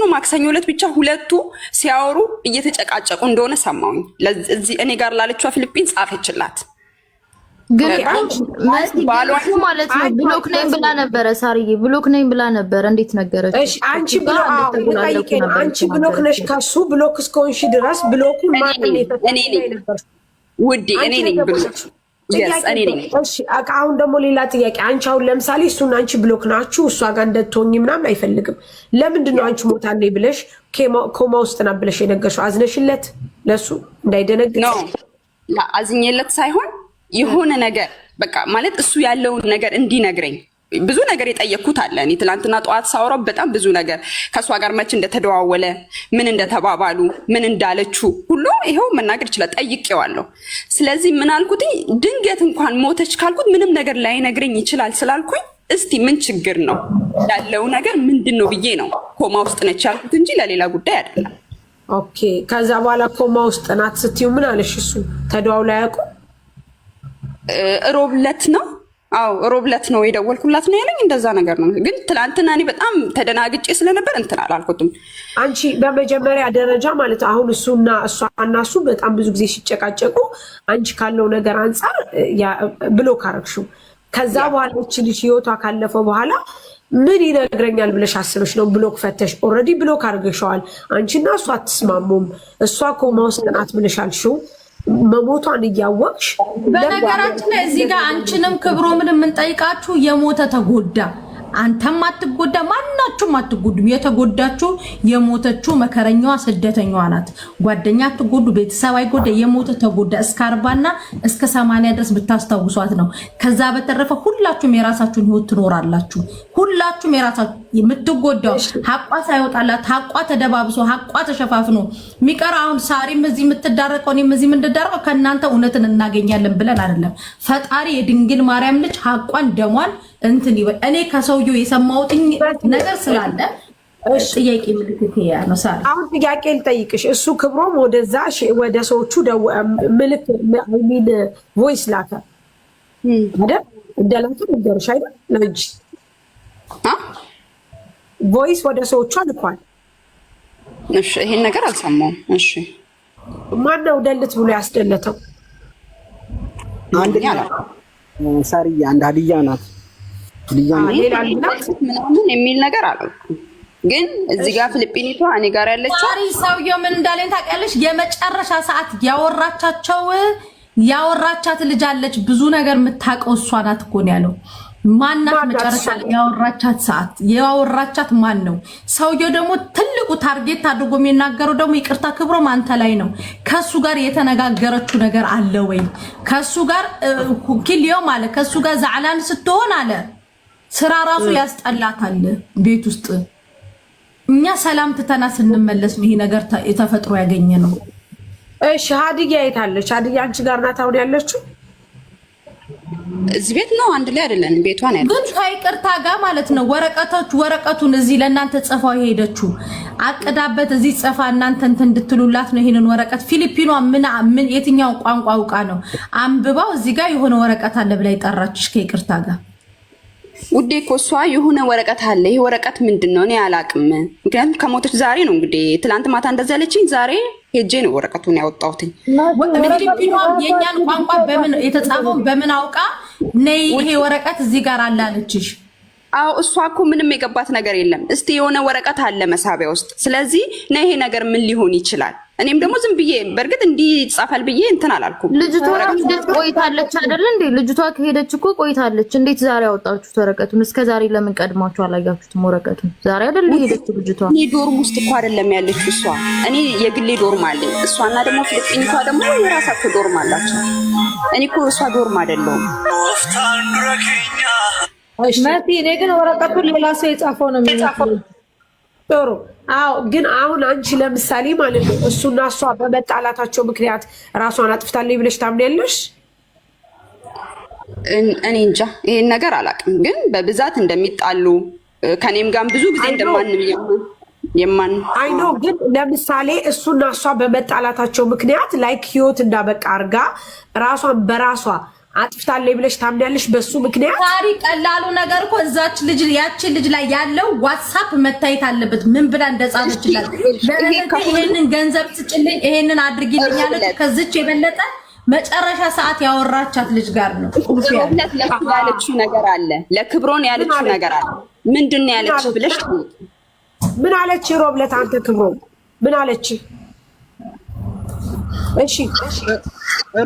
[SPEAKER 8] ነው ማክሰኞ ዕለት ብቻ ሁለቱ ሲያወሩ እየተጨቃጨቁ እንደሆነ ሰማሁኝ። ለዚህ እኔ ጋር ላለችው ፊሊጲን ጻፈችላት።
[SPEAKER 5] ግን ማለት ነው ብሎክ ነኝ ብላ ነበረ። ሳርዬ ብሎክ ነኝ ብላ ነበረ። እንዴት ነገረች?
[SPEAKER 3] እሺ አንቺ ብሎክ ነሽ ከሱ ብሎክ እስከሆንሽ ድረስ ብሎኩን ማን
[SPEAKER 8] ውዴ እኔ ነኝ ብሎክ
[SPEAKER 3] እሺ አሁን ደግሞ ሌላ ጥያቄ። አንቺ አሁን ለምሳሌ እሱና አንቺ ብሎክ ናችሁ፣ እሷ ጋር እንደትሆኝ ምናምን አይፈልግም። ለምንድን ነው አንቺ ሞታለች ብለሽ ኮማ ውስጥ ና ብለሽ የነገርሽው? አዝነሽለት ለሱ እንዳይደነግጥ ነው?
[SPEAKER 8] አዝኜለት ሳይሆን የሆነ ነገር በቃ ማለት እሱ ያለውን ነገር እንዲነግረኝ ብዙ ነገር የጠየቅኩት አለ። እኔ ትላንትና ጠዋት ሳወራው በጣም ብዙ ነገር ከእሷ ጋር መች እንደተደዋወለ ምን እንደተባባሉ ምን እንዳለችው ሁሉ ይኸው መናገር ይችላል፣ ጠይቄዋለሁ። ስለዚህ ምን አልኩት፣ ድንገት እንኳን ሞተች ካልኩት ምንም ነገር ላይነግረኝ ይችላል ስላልኩኝ እስቲ ምን ችግር ነው ያለው ነገር ምንድን ነው ብዬ ነው ኮማ ውስጥ ነች ያልኩት እንጂ ለሌላ ጉዳይ አይደለም።
[SPEAKER 3] ኦኬ ከዛ በኋላ ኮማ ውስጥ ናት ስትዩ ምን አለሽ? እሱ ተደዋውላ ያውቁ?
[SPEAKER 8] ሮብለት ነው ሮብለት ነው የደወልኩላት ነው ያለኝ። እንደዛ ነገር ነው። ግን ትላንትና እኔ በጣም ተደናግጬ ስለነበር እንትን አላልኩትም።
[SPEAKER 3] አንቺ በመጀመሪያ ደረጃ ማለት አሁን እሱና እሱ በጣም ብዙ ጊዜ ሲጨቃጨቁ አንቺ ካለው ነገር አንጻር ብሎክ አረግሽው። ከዛ በኋላ እቺ ልጅ ህይወቷ ካለፈ በኋላ ምን ይነግረኛል ብለሽ አስበሽ ነው ብሎክ ፈተሽ? ኦልሬዲ ብሎክ አርገሽዋል። አንቺና እሷ አትስማሙም። እሷ ኮማ ውስጥ ናት ብለሻልሽው መሞቷን እያወቅሽ።
[SPEAKER 1] በነገራችን ላይ እዚህ ጋር አንቺንም ክብሮ ምን የምንጠይቃችሁ የሞተ ተጎዳ፣ አንተም አትጎዳ፣ ማናችሁም አትጎዱም። የተጎዳችሁ የሞተችው መከረኛዋ ስደተኛዋ ናት። ጓደኛ አትጎዱ፣ ቤተሰብ አይጎዳ። የሞተ ተጎዳ እስከ 40 እና እስከ 80 ድረስ ብታስታውሷት ነው። ከዛ በተረፈ ሁላችሁም የራሳችሁን ህይወት ትኖራላችሁ። ሁላችሁም የራሳችሁ የምትጎዳው ሀቋ ሳይወጣላት ሀቋ ተደባብሶ ሀቋ ተሸፋፍኖ ሚቀር። አሁን ሳሪም እዚህ የምትዳረቀው እኔም እዚህ የምንዳረቀው ከእናንተ እውነትን እናገኛለን ብለን አይደለም። ፈጣሪ የድንግል ማርያም ልጅ ሀቋን ደሟን እንትን ይበል። እኔ ከሰውየው የሰማሁት ነገር ስላለ ጥያቄ ምልክት ያ ነው ሳሪ።
[SPEAKER 3] አሁን ጥያቄ ልጠይቅሽ። እሱ ክብሮም ወደዛ ወደ ሰዎቹ ምልክት ሚን ቮይስ ላከ አይደል? እንደላከ ነገርሽ አይደል? ለእጅ ቮይስ ወደ ሰዎቹ አልኳል።
[SPEAKER 8] እሺ ይሄን ነገር አልሰማሁም። እሺ
[SPEAKER 3] ማነው ደልት ብሎ ያስደለተው?
[SPEAKER 2] አንደኛ ሳሪ አንድ ሀዲያ ናት።
[SPEAKER 3] ሌላ ናት
[SPEAKER 8] ምናምን የሚል ነገር አላልኩም። ግን እዚህ ጋር ፊሊፒኒቷ እኔ ጋር ያለችው
[SPEAKER 1] ሳሪ ሰውየው ምን እንዳለኝ ታውቂያለሽ? የመጨረሻ ሰዓት ያወራቻት ልጅ አለች። ብዙ ነገር የምታውቀው እሷ ናት እኮ ነው ያለው። ማናት መጨረሻ ያወራቻት ሰዓት ያወራቻት ማን ነው? ሰውየው ደግሞ ትልቁ ታርጌት አድርጎ የሚናገረው ደግሞ ይቅርታ ክብሮም አንተ ላይ ነው። ከሱ ጋር የተነጋገረችው ነገር አለ ወይ? ከሱ ጋር ኩልየው ማለት ከሱ ጋር ዛዕላን ስትሆን አለ ስራ ራሱ ያስጠላታል ቤት ውስጥ። እኛ ሰላም ትተና ስንመለስ ነው ይሄ ነገር የተፈጥሮ ያገኘ ነው።
[SPEAKER 3] እሺ ሀዲያ የታለች? ሀዲያ አንቺ ጋር ናት አሁን ያለችው?
[SPEAKER 8] እዚህ ቤት ነው አንድ ላይ አይደለም ቤቷን ያለችው።
[SPEAKER 1] ግን ከይቅርታ ጋር ማለት ነው ወረቀቱን እዚህ ለእናንተ ጽፋው ሄደችው አቅዳበት እዚህ ጽፋ እናንተ እንድትሉላት ነው ይሄንን ወረቀት። ፊሊፒኗ ምን የትኛው ቋንቋ አውቃ ነው አንብባው እዚህ ጋር የሆነ ወረቀት አለ ብላ ይጠራችሽ ከይቅርታ ጋር?
[SPEAKER 8] ውዴ እኮ እሷ የሆነ ወረቀት አለ። ይሄ ወረቀት ምንድን ነው? እኔ አላቅም። ምክንያቱም ከሞተች ዛሬ ነው እንግዲህ ትላንት ማታ እንደዛ ያለችኝ። ዛሬ ሄጄ ነው ወረቀቱን ያወጣሁት።
[SPEAKER 1] ፊሊፒኗ የኛን ቋንቋ በምን የተጻፈውን በምን አውቃ ነይ ይሄ ወረቀት እዚህ ጋር አለ አለችሽ?
[SPEAKER 8] አዎ እሷ እኮ ምንም የገባት ነገር የለም። እስቲ የሆነ ወረቀት አለ መሳቢያ ውስጥ። ስለዚህ ነይ ይሄ ነገር ምን ሊሆን ይችላል? እኔም ደግሞ ዝም ብዬ በእርግጥ እንዲህ ይጻፋል ብዬ እንትን አላልኩም።
[SPEAKER 5] ልጅቷ ሄደች ቆይታለች አይደል እንዴ? ልጅቷ ከሄደች እኮ ቆይታለች። እንዴት ዛሬ አወጣችሁት ወረቀቱን? እስከ ዛሬ ለምን ቀድማችሁ አላያችሁትም ወረቀቱን? ዛሬ አይደል ሄደች ልጅቷ?
[SPEAKER 8] እኔ ዶርም ውስጥ እኮ አይደለም ያለችው እሷ። እኔ የግሌ ዶርም አለኝ። እሷና ደግሞ ፊሊፒኒቷ ደግሞ የራሳቸው ዶርም አላቸው። እኔ እኮ እሷ ዶርም አይደለሁም።
[SPEAKER 6] መቲ እኔ ግን ወረቀቱን ሌላ ሰው የጻፈው ነው የሚመስለው።
[SPEAKER 3] ጥሩ አዎ። ግን አሁን አንቺ ለምሳሌ ማለት ነው እሱና እሷ በመጣላታቸው ምክንያት ራሷን አጥፍታለች ብለሽ ታምኛለሽ?
[SPEAKER 8] እኔ እንጃ ይሄን ነገር አላውቅም። ግን በብዛት እንደሚጣሉ ከኔም ጋር ብዙ ጊዜ እንደማንም የማን
[SPEAKER 3] አይ ኖ። ግን ለምሳሌ እሱና እሷ በመጣላታቸው ምክንያት ላይክ ህይወት እንዳበቃ አርጋ ራሷን በራሷ አጥፍታለች ብለሽ ታምኛለሽ? በሱ ምክንያት
[SPEAKER 1] ታሪ ቀላሉ ነገር እኮ እዛች ልጅ ያቺ ልጅ ላይ ያለው ዋትስአፕ መታየት አለበት። ምን ብላ እንደጻፈችላት ይሄንን ገንዘብ ስጭልኝ ይሄንን አድርጊልኝ ያለች ከዚች የበለጠ መጨረሻ ሰዓት ያወራቻት ልጅ ጋር ነው።
[SPEAKER 8] ሮብለት ያለችው ነገር አለ፣ ለክብሮን ያለችው ነገር አለ። ምንድን ነው ያለች ብለሽ
[SPEAKER 3] ምን አለች? ሮብለት አንተ ክብሮን ምን አለች? እሺ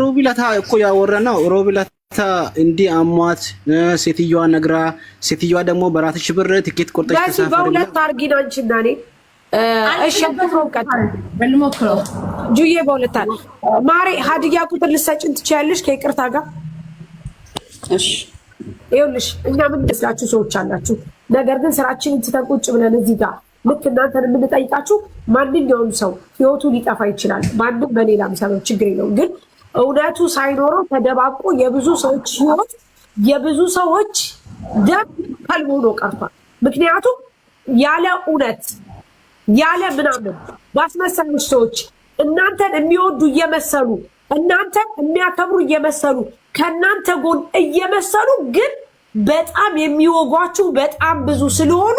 [SPEAKER 2] ሮብለታ እኮ ያወራነው ሮብለታ እንዲህ አሟት ሴትዮዋ ነግራ፣ ሴትዮዋ ደግሞ በራስሽ ብር ትኬት ቆርጠሽ ተሳፈረ።
[SPEAKER 3] በሁለት አርጊና አንቺና እኔ እሺ አጥፎቀት
[SPEAKER 1] በልሞክረው
[SPEAKER 3] ጁዬ በሁለት ማሬ ሀዲያ ቁጥር ልሰጭን ትችያለሽ ከይቅርታ ጋር?
[SPEAKER 8] እሺ
[SPEAKER 3] ይኸውልሽ እኛ ምን ደስላችሁ ሰዎች አላችሁ። ነገር ግን ስራችንን ትተን ቁጭ ብለን እዚህ ጋር ልክ እናንተን የምንጠይቃችሁ ማንኛውም ሰው ህይወቱ ሊጠፋ ይችላል። ማንም በሌላም ሰበብ ችግር የለውም። ግን እውነቱ ሳይኖረው ተደባቆ የብዙ ሰዎች ህይወት የብዙ ሰዎች ደም ከልብ ሆኖ ቀርቷል። ምክንያቱም ያለ እውነት ያለ ምናምን ባስመሰሉት ሰዎች እናንተን የሚወዱ እየመሰሉ እናንተን የሚያከብሩ እየመሰሉ ከእናንተ ጎን እየመሰሉ ግን በጣም የሚወጓችሁ በጣም ብዙ ስለሆኑ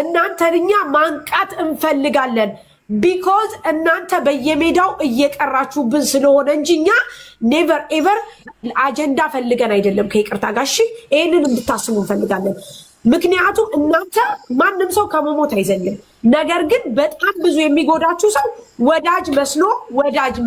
[SPEAKER 3] እናንተን እኛ ማንቃት እንፈልጋለን። ቢኮዝ እናንተ በየሜዳው እየቀራችሁብን ስለሆነ እንጂ እኛ ኔቨር ኤቨር አጀንዳ ፈልገን አይደለም ከይቅርታ ጋር። እሺ ይሄንን እንድታስቡ እንፈልጋለን። ምክንያቱም እናንተ ማንም ሰው ከመሞት አይዘልም። ነገር ግን በጣም ብዙ የሚጎዳችሁ ሰው ወዳጅ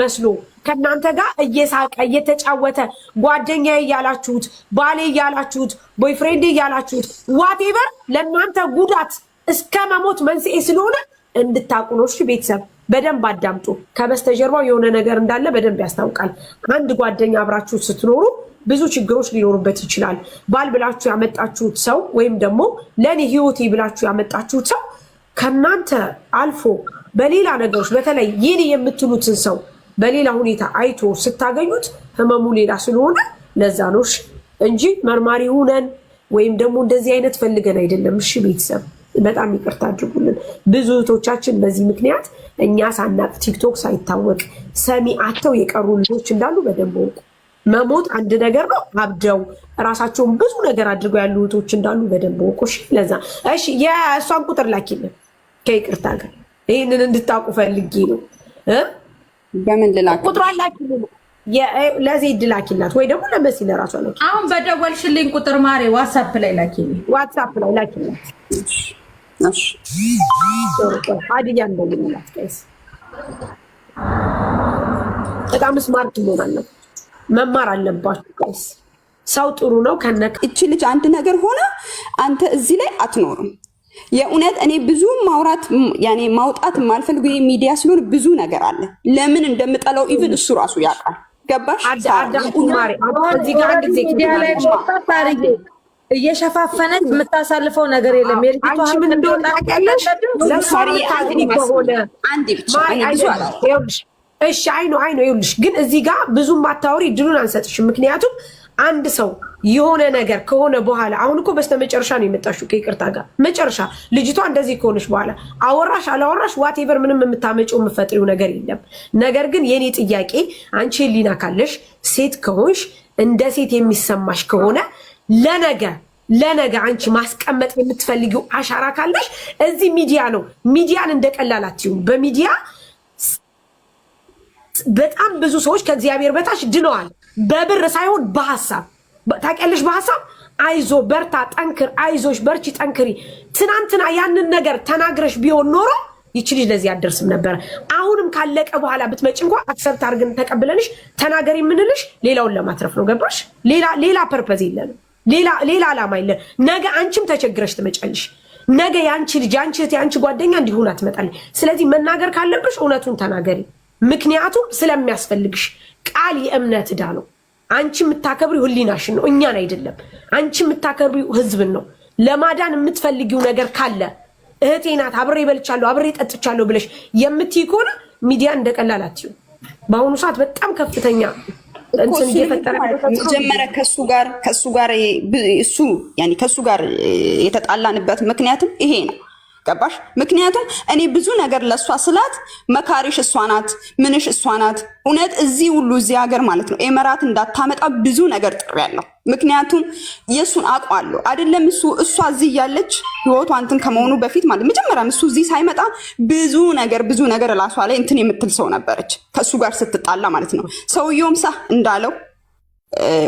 [SPEAKER 3] መስሎ ከእናንተ ጋር እየሳቀ እየተጫወተ ጓደኛዬ እያላችሁት ባሌ እያላችሁት ቦይፍሬንድ እያላችሁት ዋቴቨር ለእናንተ ጉዳት እስከ መሞት መንስኤ ስለሆነ እንድታውቁ ነው። እሺ ቤተሰብ በደንብ አዳምጡ። ከበስተጀርባው የሆነ ነገር እንዳለ በደንብ ያስታውቃል። አንድ ጓደኛ አብራችሁት ስትኖሩ ብዙ ችግሮች ሊኖሩበት ይችላል። ባል ብላችሁ ያመጣችሁት ሰው ወይም ደግሞ ለኔ ህይወቴ ብላችሁ ያመጣችሁት ሰው ከናንተ አልፎ በሌላ ነገሮች በተለይ ይህን የምትሉትን ሰው በሌላ ሁኔታ አይቶ ስታገኙት ህመሙ ሌላ ስለሆነ ለዛ ነው እንጂ መርማሪ ሆነን ወይም ደግሞ እንደዚህ አይነት ፈልገን አይደለም። እሺ ቤተሰብ በጣም ይቅርታ አድርጉልን። ብዙ እህቶቻችን በዚህ ምክንያት እኛ ሳናቅ ቲክቶክ ሳይታወቅ ሰሚ አተው የቀሩ ልጆች እንዳሉ በደንብ ወቁ። መሞት አንድ ነገር ነው። አብደው ራሳቸውን ብዙ ነገር አድርገው ያሉ እህቶች እንዳሉ በደንብ ወቁ። ለዛ እሺ፣ የእሷን ቁጥር ላኪልን ከይቅርታ ጋር ይህንን እንድታውቁ ፈልጌ ነው።
[SPEAKER 8] በምን ልላክ?
[SPEAKER 3] ቁጥሯን ላኪልን፣ ለዜድ ላኪላት ወይ ደግሞ ለመሲ ለራሷ ላኪ።
[SPEAKER 1] አሁን በደወልሽልኝ ቁጥር ማሬ ዋትስአፕ ላይ ላኪልኝ።
[SPEAKER 3] ዋትስአፕ ላይ ላኪላት።
[SPEAKER 8] እሺ
[SPEAKER 3] አድያ እንደምንላት ቀይስ በጣም ስማርት እንሆናለን። መማር አለባችሁ ቀይስ። ሰው ጥሩ ነው ከነካ
[SPEAKER 8] እቺ ልጅ አንድ ነገር ሆነ አንተ እዚህ ላይ አትኖርም። የእውነት እኔ ብዙ ማውራት ያኔ ማውጣት የማልፈልገው የሚዲያ ስለሆነ ብዙ ነገር አለ። ለምን እንደምጠላው ኢቭን እሱ ራሱ ያውቃል። ገባሽ?
[SPEAKER 3] ማሪ እዚህ ጋር አንድ ጊዜ
[SPEAKER 6] ሚዲያ ላይ ታሪክ እየሸፋፈነች የምታሳልፈው ነገር የለም።
[SPEAKER 3] አንቺ ምን እንደሆነ ታውቂያለሽ? ለሳሪ
[SPEAKER 8] አንዴ ብቻ እኔ ብዙ አላወራም።
[SPEAKER 3] እሺ አይኖ ይኸውልሽ፣ ግን እዚህ ጋር ብዙ ማታወሪ ድሉን አንሰጥሽም። ምክንያቱም አንድ ሰው የሆነ ነገር ከሆነ በኋላ አሁን እኮ በስተመጨረሻ ነው የመጣሽው ከይቅርታ ጋር መጨረሻ ልጅቷ እንደዚህ ከሆነች በኋላ አወራሽ አላወራሽ ዋቴቨር ምንም የምታመጪው የምፈጥሪው ነገር የለም። ነገር ግን የኔ ጥያቄ አንቺ ህሊና ካለሽ ሴት ከሆንሽ እንደ ሴት የሚሰማሽ ከሆነ ለነገ አንቺ ማስቀመጥ የምትፈልጊው አሻራ ካለሽ እዚህ ሚዲያ ነው። ሚዲያን እንደቀላል አትዩም። በሚዲያ በጣም ብዙ ሰዎች ከእግዚአብሔር በታች ድነዋል። በብር ሳይሆን በሐሳብ ታውቂያለሽ። በሐሳብ አይዞ በርታ፣ ጠንክር፣ አይዞሽ፣ በርቺ፣ ጠንክሪ። ትናንትና ያንን ነገር ተናግረሽ ቢሆን ኖሮ ይቺ ልጅ ለዚህ አትደርስም ነበር። አሁንም ካለቀ በኋላ ብትመጪ እንኳን አክሰፕት አድርገን ተቀብለንሽ ተናገሪ የምንልሽ ሌላውን ለማትረፍ ነው። ገባሽ? ሌላ ፐርፐዝ የለንም። ሌላ ዓላማ የለን። ነገ አንቺም ተቸግረሽ ትመጫለሽ። ነገ ያንቺ ልጅ ያንቺ እህት ያንቺ ጓደኛ እንዲሆን ትመጣለች። ስለዚህ መናገር ካለብሽ እውነቱን ተናገሪ። ምክንያቱም ስለሚያስፈልግሽ። ቃል የእምነት ዕዳ ነው። አንቺ የምታከብሪው ህሊናሽን ነው፣ እኛን አይደለም። አንቺ የምታከብሪው ህዝብን ነው። ለማዳን የምትፈልጊው ነገር ካለ እህቴ ናት አብሬ በልቻለሁ አብሬ ጠጥቻለሁ ብለሽ የምትይ ከሆነ ሚዲያ እንደቀላል አትዩ። በአሁኑ ሰዓት በጣም ከፍተኛ እንትን እየፈጠረ
[SPEAKER 8] ጀመረ። ከሱ ጋር የተጣላንበት ምክንያትም ይሄ ነው። ገባሽ? ምክንያቱም እኔ ብዙ ነገር ለሷ ስላት መካሪሽ እሷ ናት፣ ምንሽ እሷ ናት። እውነት እዚህ ሁሉ እዚህ ሀገር ማለት ነው ኤመራት እንዳታመጣ ብዙ ነገር ጥሬያለሁ። ምክንያቱም የሱን አውቃለሁ አይደለም እሷ እዚህ ያለች ህይወቷ እንትን ከመሆኑ በፊት ማለት መጀመሪያም እሱ እዚህ ሳይመጣ ብዙ ነገር ራሷ ላይ እንትን የምትል ሰው ነበረች፣ ከሱ ጋር ስትጣላ ማለት ነው። ሰውየውም እንዳለው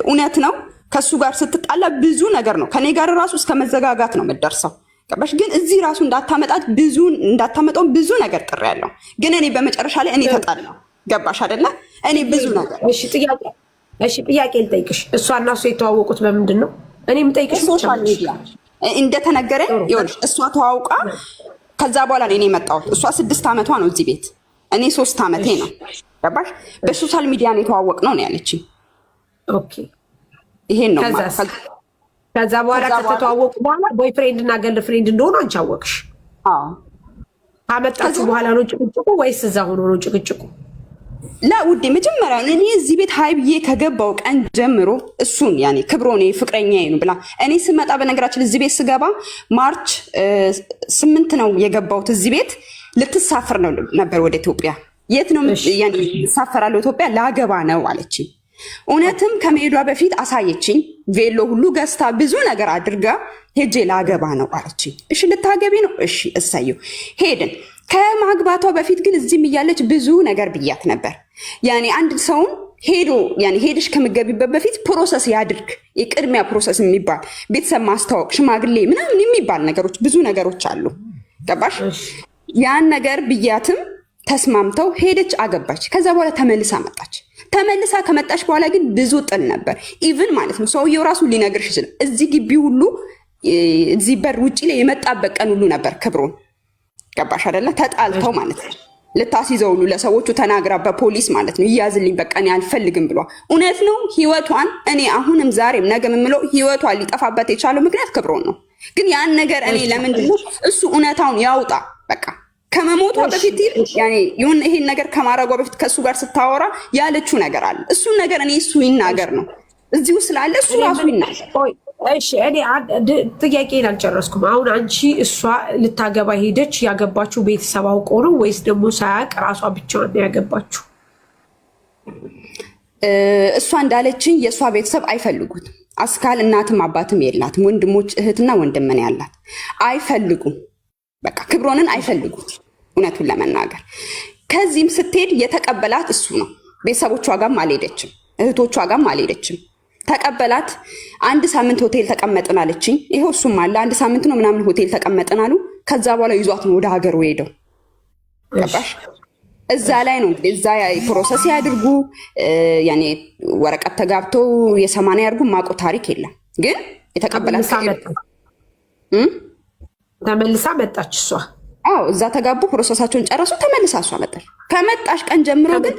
[SPEAKER 8] እውነት ነው። ከሱ ጋር ስትጣላ ብዙ ነገር ነው ከኔ ጋር ራሱ እስከ መዘጋጋት ነው የምትደርሰው። ገባሽ? ግን እዚህ ራሱ እንዳታመጣው ብዙ ነገር ጥሬያለሁ። ግን እኔ በመጨረሻ ላይ እኔ ተጣላሁ። ገባሽ አይደለ? እኔ ብዙ ነገር
[SPEAKER 3] እሺ ጥያቄ ልጠይቅሽ። እሷ እና እሱ የተዋወቁት በምንድን ነው? እኔ የምጠይቅሽ
[SPEAKER 8] ሶሻል ሚዲያ እንደተነገረኝ ይኸውልሽ፣ እሷ ተዋውቃ ከዛ በኋላ እኔ የመጣሁት እሷ 6 ዓመቷ ነው እዚህ ቤት፣ እኔ 3 ዓመቴ ነው። ገባሽ? በሶሻል ሚዲያ ነው የተዋወቅነው ነው ያለችኝ።
[SPEAKER 3] ኦኬ
[SPEAKER 8] ይሄን ነው
[SPEAKER 3] ከዛ በኋላ ከተተዋወቁ በኋላ ቦይፍሬንድ እና ገርል ፍሬንድ እንደሆኑ አንቺ አወቅሽ?
[SPEAKER 8] አዎ።
[SPEAKER 3] ካመጣችሁ በኋላ ነው ጭቅጭቁ ወይስ እዛ ሆኖ ነው ጭቅጭቁ?
[SPEAKER 8] ውዴ መጀመሪያ እኔ እዚህ ቤት ሀይ ብዬ ከገባው ቀን ጀምሮ እሱን ያኔ ክብሮኔ ፍቅረኛዬ ነው ብላ እኔ ስመጣ፣ በነገራችን እዚህ ቤት ስገባ ማርች 8 ነው የገባሁት። እዚህ ቤት ልትሳፈር ነው ነበር ወደ ኢትዮጵያ። የት ነው ያኔ ሳፈራለሁ? ኢትዮጵያ ላገባ ነው አለችኝ። እውነትም ከመሄዷ በፊት አሳየችኝ። ቬሎ ሁሉ ገዝታ ብዙ ነገር አድርጋ ሄጄ ላገባ ነው አለችኝ። እሺ ልታገቢ ነው? እሺ እሰየው። ሄድን። ከማግባቷ በፊት ግን እዚህም እያለች ብዙ ነገር ብያት ነበር። ያኔ አንድ ሰውን ሄድሽ ከምገቢበት በፊት ፕሮሰስ ያድርግ። የቅድሚያ ፕሮሰስ የሚባል ቤተሰብ ማስተዋወቅ፣ ሽማግሌ ምናምን የሚባል ነገሮች ብዙ ነገሮች አሉ። ገባሽ? ያን ነገር ብያትም ተስማምተው ሄደች፣ አገባች። ከዛ በኋላ ተመልሳ መጣች። ተመልሳ ከመጣች በኋላ ግን ብዙ ጥል ነበር። ኢቭን ማለት ነው ሰውየው ራሱ ሊነግርሽ ይችላል። እዚህ ግቢ ሁሉ እዚህ በር ውጭ ላይ የመጣበት ቀን ሁሉ ነበር ክብሮን። ገባሽ አይደለ? ተጣልተው ማለት ነው ልታስይዘው ሁሉ ለሰዎቹ ተናግራ በፖሊስ ማለት ነው ይያዝልኝ በቃ እኔ አልፈልግም ብሏ። እውነት ነው ህይወቷን እኔ አሁንም ዛሬም ነገም የምለው ህይወቷን ሊጠፋበት የቻለው ምክንያት ክብሮን ነው። ግን ያን ነገር እኔ ለምንድን ነው እሱ እውነታውን ያውጣ በቃ ከመሞቷ በፊት ያኔ ይሄን ነገር ከማረጓ በፊት ከሱ ጋር ስታወራ ያለችው ነገር አለ። እሱ ነገር እኔ እሱ ይናገር ነው እዚሁ ስላለ እሱ ራሱ ይናገር።
[SPEAKER 3] እሺ እኔ ጥያቄን አልጨረስኩም። አሁን አንቺ እሷ ልታገባ ሄደች፣ ያገባችሁ ቤተሰብ አውቆ ነው ወይስ ደግሞ ሳያውቅ ራሷ ብቻዋን ነው ያገባችሁ?
[SPEAKER 8] እሷ እንዳለችኝ የእሷ ቤተሰብ አይፈልጉትም። አስካል እናትም አባትም የላትም። ወንድሞች እህትና ወንድም ነው ያላት። አይፈልጉም። በቃ ክብሮንን አይፈልጉት እውነቱን ለመናገር። ከዚህም ስትሄድ የተቀበላት እሱ ነው። ቤተሰቦቿ ጋርም አልሄደችም፣ እህቶቿ ጋርም አልሄደችም። ተቀበላት። አንድ ሳምንት ሆቴል ተቀመጥን አለችኝ። ይሄው እሱም አለ። አንድ ሳምንት ነው ምናምን ሆቴል ተቀመጥን አሉ። ከዛ በኋላ ይዟት ነው ወደ ሀገሩ ሄደው። ገባሽ? እዛ ላይ ነው እንግዲህ እዛ ፕሮሰስ ያድርጉ ያኔ ወረቀት ተጋብቶ የ80 ያድርጉ ማቆ ታሪክ የለም። ግን የተቀበላት
[SPEAKER 3] ተመልሳ መጣች እሷ።
[SPEAKER 8] አዎ እዛ ተጋቡ፣ ፕሮሰሳቸውን ጨረሱ። ተመልሳ እሷ መጣች። ከመጣሽ ቀን ጀምሮ ግን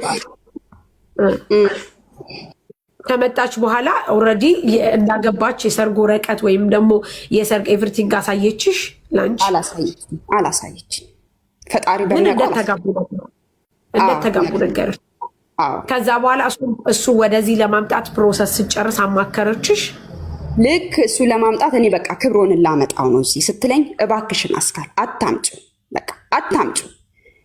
[SPEAKER 3] ከመጣች በኋላ ኦልሬዲ እንዳገባች የሰርግ ወረቀት ወይም ደግሞ የሰርግ ኤቭሪቲንግ አሳየችሽ? ላንቺ
[SPEAKER 8] አላሳየችኝ። ፈጣሪ በሚያውቀው
[SPEAKER 3] እንደተጋቡ ነገር። ከዛ በኋላ እሱ ወደዚህ ለማምጣት ፕሮሰስ ስጨርስ አማከረችሽ?
[SPEAKER 8] ልክ እሱ ለማምጣት እኔ በቃ ክብሮንን ላመጣው ነው እዚህ ስትለኝ፣ እባክሽን አስካል አታምጩ፣ በቃ አታምጩ፣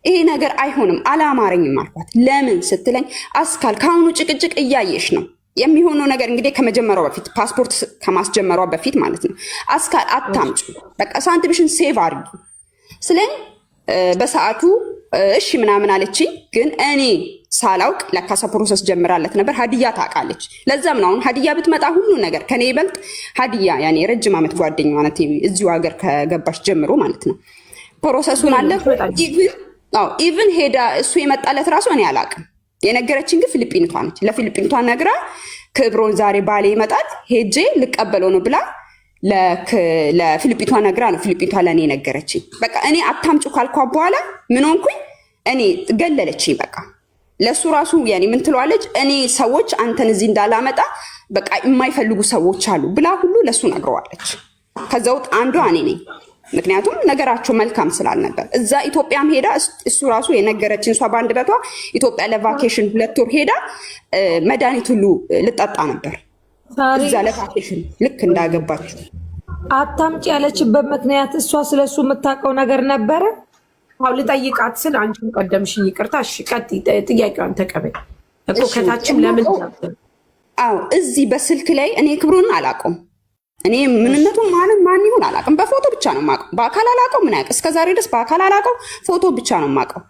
[SPEAKER 8] ይሄ ነገር አይሆንም፣ አላማረኝም አልኳት። ለምን ስትለኝ፣ አስካል ከአሁኑ ጭቅጭቅ እያየሽ ነው የሚሆነው ነገር እንግዲህ ከመጀመሪያው በፊት ፓስፖርት ከማስጀመሯ በፊት ማለት ነው። አስካል አታምጩ፣ በቃ ሳንቲምሽን ሴቭ አድርጊ ስለኝ በሰዓቱ እሺ ምናምን አለችኝ። ግን እኔ ሳላውቅ ለካሳ ፕሮሰስ ጀምራለት ነበር። ሀዲያ ታውቃለች። ለዛም ነው አሁን ሀዲያ ብትመጣ ሁሉ ነገር ከኔ ይበልጥ ሀዲያ ያኔ ረጅም ዓመት ጓደኛዋ ናት፣ እዚሁ ሀገር ከገባች ጀምሮ ማለት ነው። ፕሮሰሱን አለ ኢቭን ሄዳ እሱ የመጣለት ራሱ እኔ አላውቅም። የነገረችን ግን ፊሊፒኒቷ ነች። ለፊሊፒኒቷ ነግራ ክብሮን ዛሬ ባሌ ይመጣል ሄጄ ልቀበለው ነው ብላ ለፊሊፒቷ ነግራ ነው ፊሊፒቷ ለእኔ ነገረችኝ። በቃ እኔ አታምጩ ካልኳ በኋላ ምን ሆንኩኝ? እኔ ገለለችኝ። በቃ ለሱ ራሱ ያኔ ምን ትለዋለች? እኔ ሰዎች አንተን እዚህ እንዳላመጣ በቃ የማይፈልጉ ሰዎች አሉ ብላ ሁሉ ለሱ ነግረዋለች። ከዛ ውስጥ አንዷ እኔ ነኝ። ምክንያቱም ነገራቸው መልካም ስላልነበር እዛ ኢትዮጵያም ሄዳ እሱ ራሱ የነገረችን እሷ በአንድ በቷ ኢትዮጵያ ለቫኬሽን 2 ወር ሄዳ መድኃኒት ሁሉ ልጠጣ ነበር እዛ ለቫኬሽን ልክ እንዳገባችሁ።
[SPEAKER 6] አታምጪ ያለችበት ምክንያት እሷ ስለሱ የምታውቀው ነገር ነበረ።
[SPEAKER 3] አው ልጠይቃት ስል አንቺም ቀደምሽኝ። ይቅርታ እሺ፣ ቀጥይ፣ ጥያቄዋን ተቀበል እኮ ከታችም ለምን
[SPEAKER 8] አው እዚህ በስልክ ላይ እኔ ክብሩን አላውቀውም። እኔ ምንነቱን ማን ይሁን አላውቅም። በፎቶ ብቻ ነው የማውቀው፣ በአካል አላውቀው። ምን ያውቅ እስከዛሬ ድረስ በአካል አላውቀው፣ ፎቶ ብቻ ነው የማውቀው።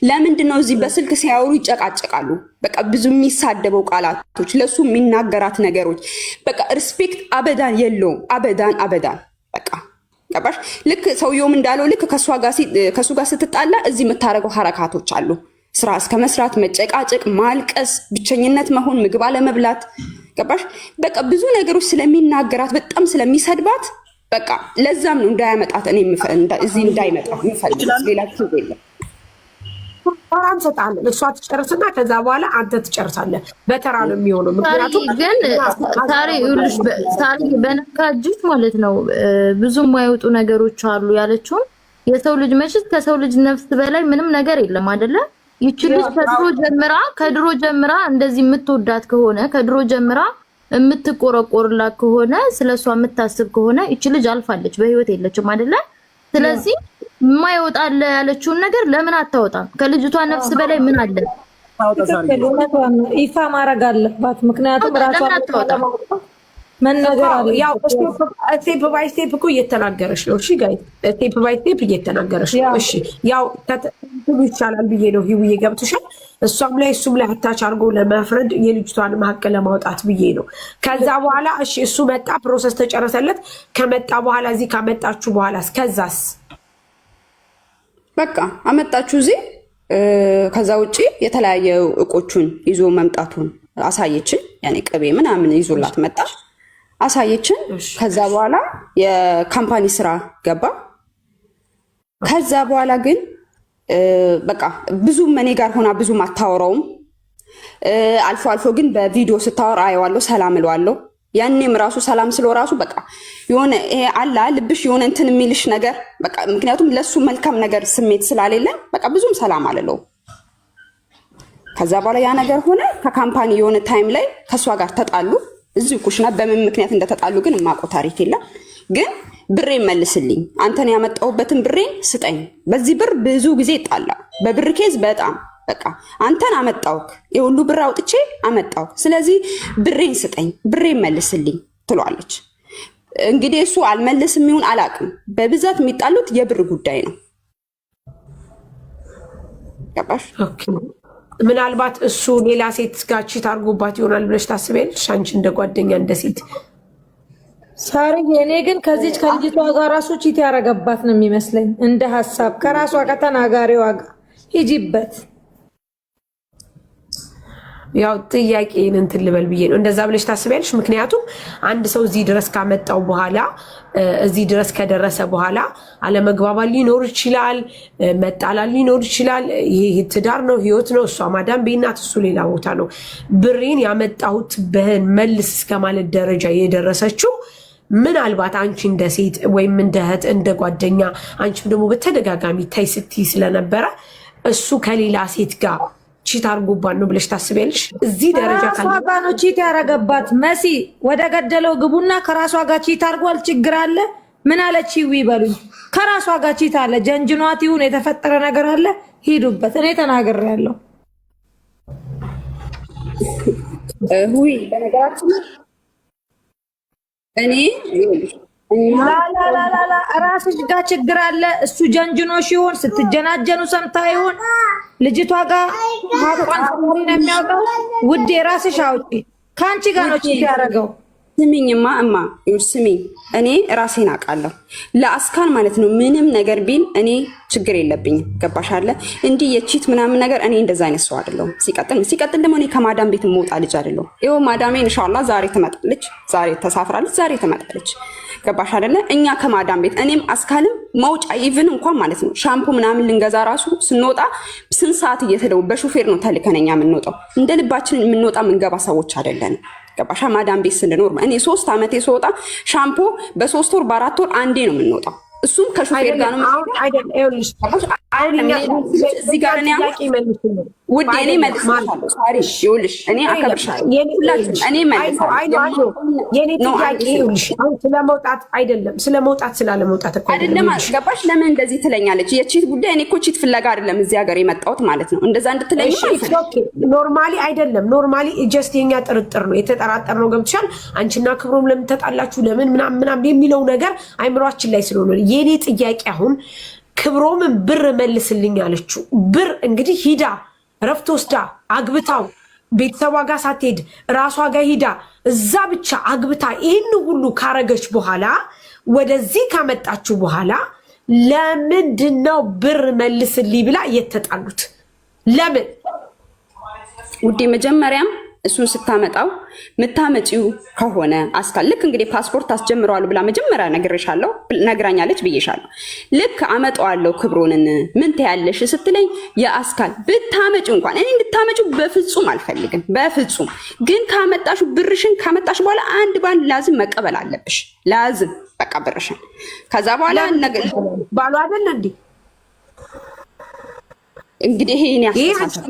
[SPEAKER 8] ለምንድን ነው እዚህ በስልክ ሲያወሩ ይጨቃጨቃሉ? በቃ ብዙ የሚሳደበው ቃላቶች፣ ለሱ የሚናገራት ነገሮች በቃ ሪስፔክት አበዳን የለውም። አበዳን በቃ ገባሽ? ልክ ሰውየውም እንዳለው ልክ ከሱ ጋር ስትጣላ እዚህ የምታደርገው ሐረካቶች አሉ። ስራ እስከ መስራት፣ መጨቃጨቅ፣ ማልቀስ፣ ብቸኝነት መሆን፣ ምግብ አለመብላት ገባሽ? በቃ ብዙ ነገሮች ስለሚናገራት በጣም ስለሚሰድባት በቃ ለዛም ነው እንዳያመጣት እኔ እዚህ እንዳይመጣ የምፈልግ። ሌላ ችግር የለም።
[SPEAKER 3] ተራን ሰጣለን። እሷ ትጨርስና ከዛ በኋላ አንተ ትጨርሳለህ። በተራ ነው የሚሆነው። ምክንያቱም
[SPEAKER 5] ግን ታሪ በነካጅት ማለት ነው ብዙ የማይወጡ ነገሮች አሉ ያለችውን የሰው ልጅ መሽት ከሰው ልጅ ነፍስ በላይ ምንም ነገር የለም አይደለ? ይቺ ልጅ ከድሮ ጀምራ እንደዚህ የምትወዳት ከሆነ ከድሮ ጀምራ የምትቆረቆርላት ከሆነ ስለሷ የምታስብ ከሆነ ይቺ ልጅ አልፋለች፣ በህይወት የለችም አይደለ? ስለዚህ የማይወጣለ ያለችውን ነገር ለምን አታወጣም? ከልጅቷ ነፍስ በላይ ምን አለ?
[SPEAKER 6] ይፋ ማድረግ አለባት። ምክንያቱም ራሷ መናገር አለ።
[SPEAKER 3] ያው ስቴፕ ባይ ስቴፕ እኮ እየተናገረሽ ነው። እሺ ጋይ ስቴፕ ባይ ስቴፕ እየተናገረሽ ነው። እሺ ያው ከተሉ ይቻላል ብዬ ነው ይውዬ ገብቶሻል። እሷም ላይ እሱም ላይ አታች አድርጎ ለመፍረድ የልጅቷን ሀቅ ለማውጣት ብዬ ነው። ከዛ በኋላ እሺ እሱ መጣ፣ ፕሮሰስ ተጨረሰለት። ከመጣ በኋላ እዚህ ካመጣችሁ በኋላ ከዛስ
[SPEAKER 8] በቃ አመጣችሁ እዚህ። ከዛ ውጪ የተለያየ እቆቹን ይዞ መምጣቱን አሳየችን። ያኔ ቅቤ ምናምን ይዞላት መጣ አሳየችን። ከዛ በኋላ የካምፓኒ ስራ ገባ። ከዛ በኋላ ግን በቃ ብዙም እኔ ጋር ሆና ብዙም አታወራውም። አልፎ አልፎ ግን በቪዲዮ ስታወራ አየዋለሁ፣ ሰላም እለዋለሁ። ያኔም ራሱ ሰላም ስለው ራሱ በቃ የሆነ ይሄ አላ ልብሽ የሆነ እንትን የሚልሽ ነገር በቃ ምክንያቱም ለሱ መልካም ነገር ስሜት ስላሌለን በቃ ብዙም ሰላም አልለው። ከዛ በኋላ ያ ነገር ሆነ። ከካምፓኒ የሆነ ታይም ላይ ከሷ ጋር ተጣሉ። እዚሁ ኩሽና በምን ምክንያት እንደተጣሉ ግን የማውቀው ታሪክ የለም። ግን ብሬን መልስልኝ፣ አንተን ያመጣሁበትን ብሬን ስጠኝ። በዚህ ብር ብዙ ጊዜ ይጣላ፣ በብር ኬዝ በጣም በቃ አንተን አመጣውክ፣ የሁሉ ብር አውጥቼ አመጣው፣ ስለዚህ ብሬን ስጠኝ፣ ብሬን መልስልኝ ትሏለች። እንግዲህ እሱ አልመልስም ይሁን አላውቅም፣ በብዛት የሚጣሉት የብር ጉዳይ ነው። ገባሽ?
[SPEAKER 3] ምናልባት እሱ ሌላ ሴት ጋር ቺት አድርጎባት ይሆናል ብለሽ ታስቢያለሽ? አንቺ እንደ ጓደኛ እንደ ሴት
[SPEAKER 6] ሳርዬ፣ እኔ ግን ከዚች ከልጅቷ ጋር ራሱ ቺት ያረገባት ነው የሚመስለኝ እንደ ሀሳብ ከራሷ ከተናጋሪዋ ጋር ሂጂበት።
[SPEAKER 3] ያው ጥያቄን እንትን ልበል ብዬ ነው እንደዛ ብለሽ ታስቢያለሽ? ምክንያቱም አንድ ሰው እዚህ ድረስ ካመጣው በኋላ እዚህ ድረስ ከደረሰ በኋላ አለመግባባት ሊኖር ይችላል፣ መጣላል ሊኖር ይችላል። ይሄ ትዳር ነው፣ ህይወት ነው። እሷ ማዳም ቤናት፣ እሱ ሌላ ቦታ ነው። ብሬን ያመጣሁት በህን መልስ እስከማለት ደረጃ የደረሰችው ምናልባት አንቺ እንደ ሴት ወይም እንደ እህት እንደ ጓደኛ አንቺም ደግሞ በተደጋጋሚ ታይ ስትይ ስለነበረ እሱ ከሌላ ሴት ጋር ቺት አርጎባት ነው ብለሽ ታስቢያለሽ? እዚህ ደረጃ
[SPEAKER 6] ከራሷ ጋር ነው ቺት ያረገባት። መሲ ወደ ገደለው ግቡና ከራሷ ጋር ቺት አርጓል። ችግር አለ? ምን አለች? ይበሉኝ። ከራሷ ጋር ቺት አለ። ጀንጅኗት ይሁን የተፈጠረ ነገር አለ፣ ሂዱበት። እኔ ተናግሬያለሁ።
[SPEAKER 8] ሁይ በነገራችን እኔ
[SPEAKER 6] ላላላላ ራስሽ ጋር ችግር አለ። እሱ ጀንጅኖሽ ይሆን ስትጀናጀኑ ሰምታ ይሆን ልጅቷ ጋር ሀቋን ሰሞሪ ነው የሚያውቀው። ውዴ ራስሽ አውጪ። ከአንቺ ጋር ነው ቺት ያደረገው።
[SPEAKER 8] ስሚኝማ እማ ስሚኝ፣ እኔ ራሴን አውቃለሁ። ለአስካን ማለት ነው ምንም ነገር ቢል እኔ ችግር የለብኝም። ገባሽ አለ እንዲህ የቺት ምናምን ነገር እኔ እንደዛ አይነት ሰው አይደለሁም። ሲቀጥል ደግሞ እኔ ከማዳም ቤት የምወጣ ልጅ አይደለሁም። ይኸው ማዳሜ ኢንሻአላህ ዛሬ ትመጣለች፣ ዛሬ ተሳፍራለች፣ ዛሬ ትመጣለች። ገባሽ አይደለ? እኛ ከማዳም ቤት እኔም አስካልም መውጫ ኢቭን እንኳን ማለት ነው ሻምፖ ምናምን ልንገዛ ራሱ ስንወጣ ስንት ሰዓት እየተደው በሹፌር ነው ተልከነኛ የምንወጣው። እንደ ልባችን የምንወጣ የምንገባ ሰዎች አይደለንም። ገባሻ? ማዳም ቤት ስንኖር እኔ 3 ዓመቴ ስወጣ ሻምፖ በ3 ወር በ4 ወር አንዴ ነው የምንወጣው። እሱም ከሹፌር ጋር ነው አይደል? ይኸውልሽ እዚህ ጋር እኔ ውዴ እኔ መልስሻለሁ። ሳሪ ይኸውልሽ እኔ አከብርሻለሁ። እኔ መልስሻለሁ።
[SPEAKER 3] የኔ ጥያቄ ይኸውልሽ ስለመውጣት አይደለም፣ ስለመውጣት ስላለመውጣት እኮ
[SPEAKER 8] አይደለም። ገባሽ? ለምን እንደዚህ ትለኛለች? የቺት ጉዳይ እኔ እኮ ቺት ፍለጋ አይደለም እዚህ ሀገር የመጣሁት ማለት ነው። እንደዛ እንድትለኝ
[SPEAKER 3] ኖርማሊ አይደለም። ኖርማሊ ጀስት የኛ ጥርጥር ነው የተጠራጠር ነው። ገብቶሻል? አንቺና ክብሮም ለምን ተጣላችሁ ለምን ምናምን የሚለው ነገር አይምሯችን ላይ ስለሆነ የኔ ጥያቄ አሁን ክብሮምን ብር መልስልኝ አለችው። ብር እንግዲህ ሂዳ ረፍት ወስዳ አግብታው ቤተሰቧ ጋር ሳትሄድ ራሷ ጋር ሂዳ እዛ ብቻ አግብታ ይህን ሁሉ ካረገች በኋላ ወደዚህ ካመጣችሁ በኋላ ለምንድነው ብር መልስልኝ ብላ የተጣሉት? ለምን
[SPEAKER 8] ውዴ? መጀመሪያም እሱን ስታመጣው ምታመጪው ከሆነ አስካል ልክ እንግዲህ ፓስፖርት አስጀምረዋል ብላ መጀመሪያ ነግራኛለች ብዬሻለሁ። ልክ አመጣዋለሁ ክብሮንን ምን ትያለሽ ስትለኝ የአስካል ብታመጪው እንኳን እኔ እንድታመጪው በፍጹም አልፈልግም፣ በፍጹም ግን ካመጣሹ ብርሽን ካመጣሽ በኋላ አንድ ባንድ ላዝም መቀበል አለብሽ። ላዝም በቃ ብርሽን። ከዛ በኋላ ነገር
[SPEAKER 3] ባሉ አይደል
[SPEAKER 8] እንግዲህ ይሄን ያስተሳሰብ